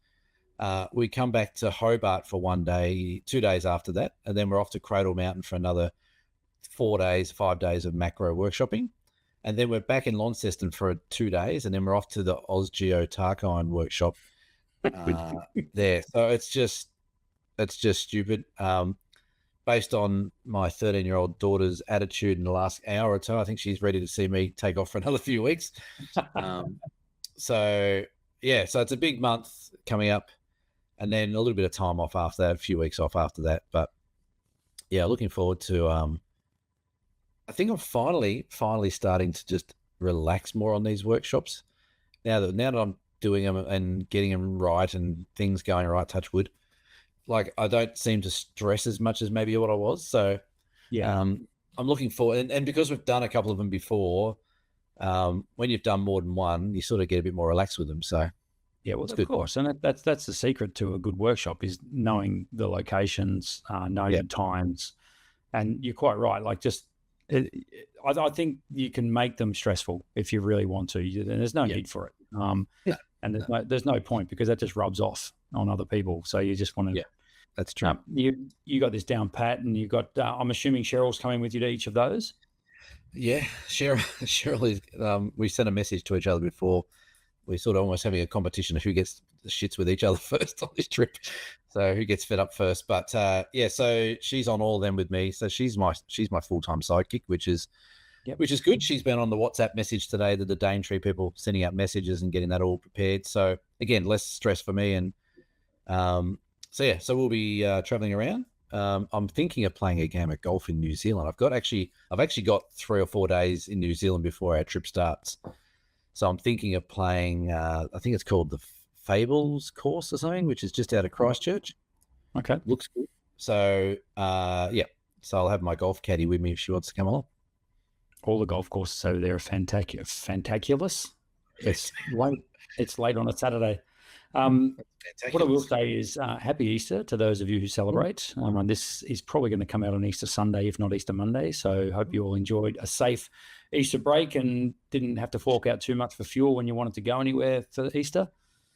We come back to Hobart for 1 day, 2 days after that, and then we're off to Cradle Mountain for another 5 days of macro workshopping. And then we're back in Launceston for 2 days, and then we're off to the Osgeo Tarkine workshop there. So it's just stupid. Based on my 13-year-old daughter's attitude in the last hour or so, I think she's ready to see me take off for another few weeks. So it's a big month coming up, and then a little bit of time off after that, a few weeks off after that. But yeah, looking forward to I think I'm finally starting to just relax more on these workshops. Now that I'm doing them and getting them right and things going right, touch wood, like I don't seem to stress as much as maybe what I was. So Yeah. I'm looking forward, and because we've done a couple of them before, when you've done more than one, you sort of get a bit more relaxed with them. So Yeah, well, it's of good. course, and that's the secret to a good workshop is knowing the locations, knowing Yeah. the times, and you're quite right. Like, I think you can make them stressful if you really want to. And there's no need for it. No, And there's no point because that just rubs off on other people. So you just want to. Yeah, that's true. You got this down pat, and you got. I'm assuming Cheryl's coming with you to each of those. Yeah, Cheryl is. We sent a message to each other before. We're sort of almost having a competition of who gets the shits with each other first on this trip. So who gets fed up first? But yeah, so she's on all of them with me. So she's my full-time sidekick, which is good. She's been on the WhatsApp message today, the Daintree people sending out messages and getting that all prepared. So again, less stress for me. And so we'll be traveling around. I'm thinking of playing a game of golf in New Zealand. I've actually got 3 or 4 days in New Zealand before our trip starts. So I'm thinking of playing, I think it's called the Fables course or something, which is just out of Christchurch. Okay. Looks good. So, so I'll have my golf caddy with me if she wants to come along. All the golf courses over there are fantaculous. It's late on a Saturday. What I will say is happy Easter to those of you who celebrate. And this is probably going to come out on Easter Sunday, if not Easter Monday. So hope you all enjoyed a safe Easter break and didn't have to fork out too much for fuel when you wanted to go anywhere for Easter.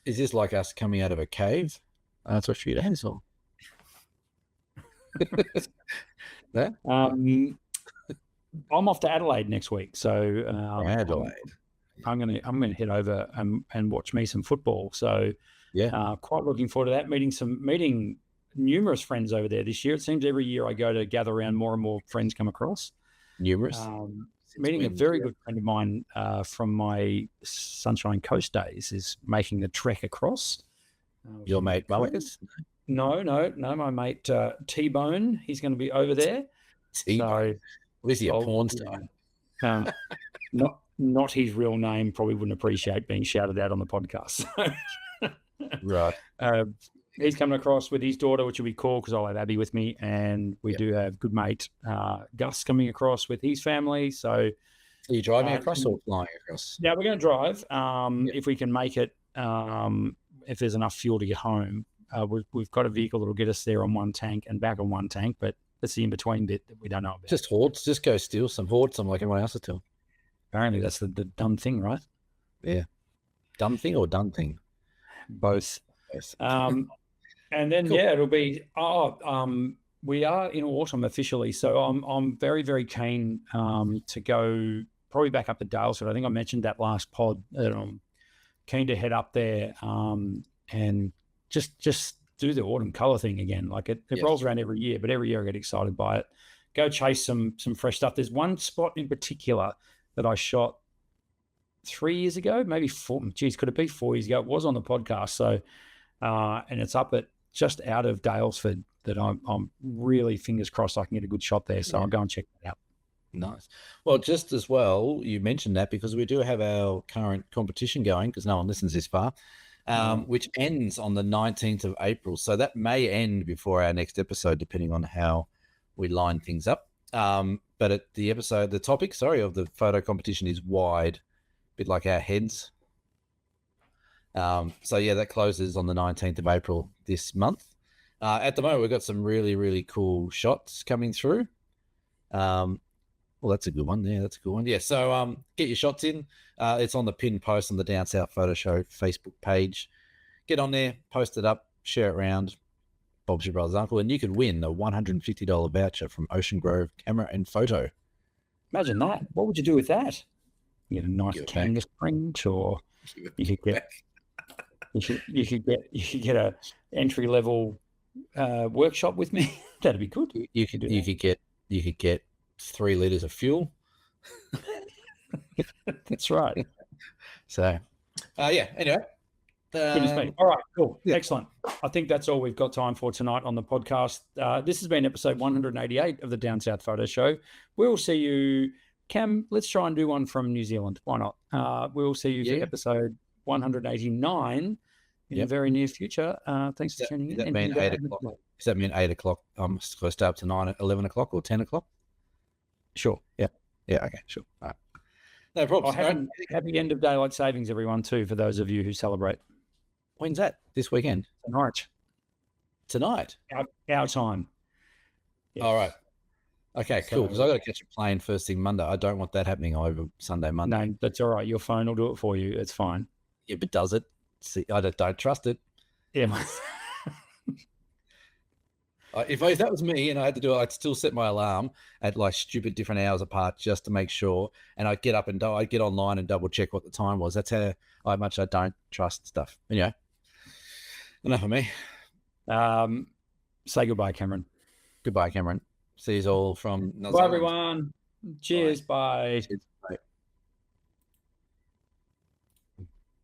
Is this like us coming out of a cave? That's what she hands on. I'm off to Adelaide next week, so Adelaide. I'm gonna head over and watch me some football. So quite looking forward to that. Meeting numerous friends over there this year. It seems every year I go to gather around, more and more friends come across. Numerous. Meeting a very good friend of mine from my Sunshine Coast days is making the trek across. Your mate Mulligus? No, my mate T-Bone. He's going to be over there. T-Bone. So, is he a porn star? Not his real name. Probably wouldn't appreciate being shouted out on the podcast. Right. He's coming across with his daughter, which will be cool because I'll have Abby with me, and we do have good mate Gus coming across with his family. So, are you driving across or flying across? Yeah, we're going to drive if we can make it. If there's enough fuel to get home, we've got a vehicle that'll get us there on one tank and back on one tank, but that's the in-between bit that we don't know about. Just hoard. Just go steal some, hoard some like everyone else is doing. Apparently, that's the dumb thing, right? Yeah. Dumb thing or done thing? Both. And then cool. It'll be we are in autumn officially, so I'm very, very keen to go probably back up to Daylesford. I think I mentioned that last pod that I'm keen to head up there and just do the autumn colour thing again. Like it rolls around every year, but every year I get excited by it. Go chase some fresh stuff. There's one spot in particular that I shot 3 years ago, maybe 4. Geez, could it be 4 years ago? It was on the podcast. So, and it's up at just out of Daylesford that I'm really fingers crossed I can get a good shot there. So I'll go and check that out. Nice. Well, just as well, you mentioned that because we do have our current competition going because no one listens this far, which ends on the 19th of April. So that may end before our next episode, depending on how we line things up. But the topic of the photo competition is wide, a bit like our heads. So yeah, that closes on the 19th of April this month. At the moment, we've got some really, really cool shots coming through. Well, that's a good one. Yeah, that's a good one. Yeah, so get your shots in. It's on the pinned post on the Down South Photo Show Facebook page. Get on there, post it up, share it around. Bob's your brother's uncle, and you could win a $150 voucher from Ocean Grove Camera and Photo. Imagine that. What would you do with that? You get a nice canvas print, or you could get you could get a entry level workshop with me. That'd be good. You could get 3 liters of fuel. That's right. So, anyway, Goodness me. All right, cool. Yeah. Excellent. I think that's all we've got time for tonight on the podcast. This has been episode 188 of the Down South Photo Show. We'll see you, Cam. Let's try and do one from New Zealand. Why not? We'll see you for episode 189 in the very near future. Thanks for tuning in. Does that mean 8 o'clock? Does that mean 8 o'clock? I'm supposed to stay up to 9, 11 o'clock or 10 o'clock? Sure. Yeah. Yeah. Okay. Sure. All right. No problem. Happy end of daylight savings, everyone, too, for those of you who celebrate. When's that? This weekend? Tonight. Our time. Yeah. All right. Okay, cool. Because I got to catch a plane first thing Monday. I don't want that happening over Sunday, Monday. No, that's all right. Your phone will do it for you. It's fine. Yeah, but does it? See, I don't trust it. Yeah. If that was me and I had to do it, I'd still set my alarm at like stupid different hours apart just to make sure. And I'd get up and I'd get online and double check what the time was. That's how much I don't trust stuff. Anyway, enough of me. Say goodbye, Cameron. Goodbye, Cameron. See you all from. Bye, everyone. Cheers. Bye. Cheers.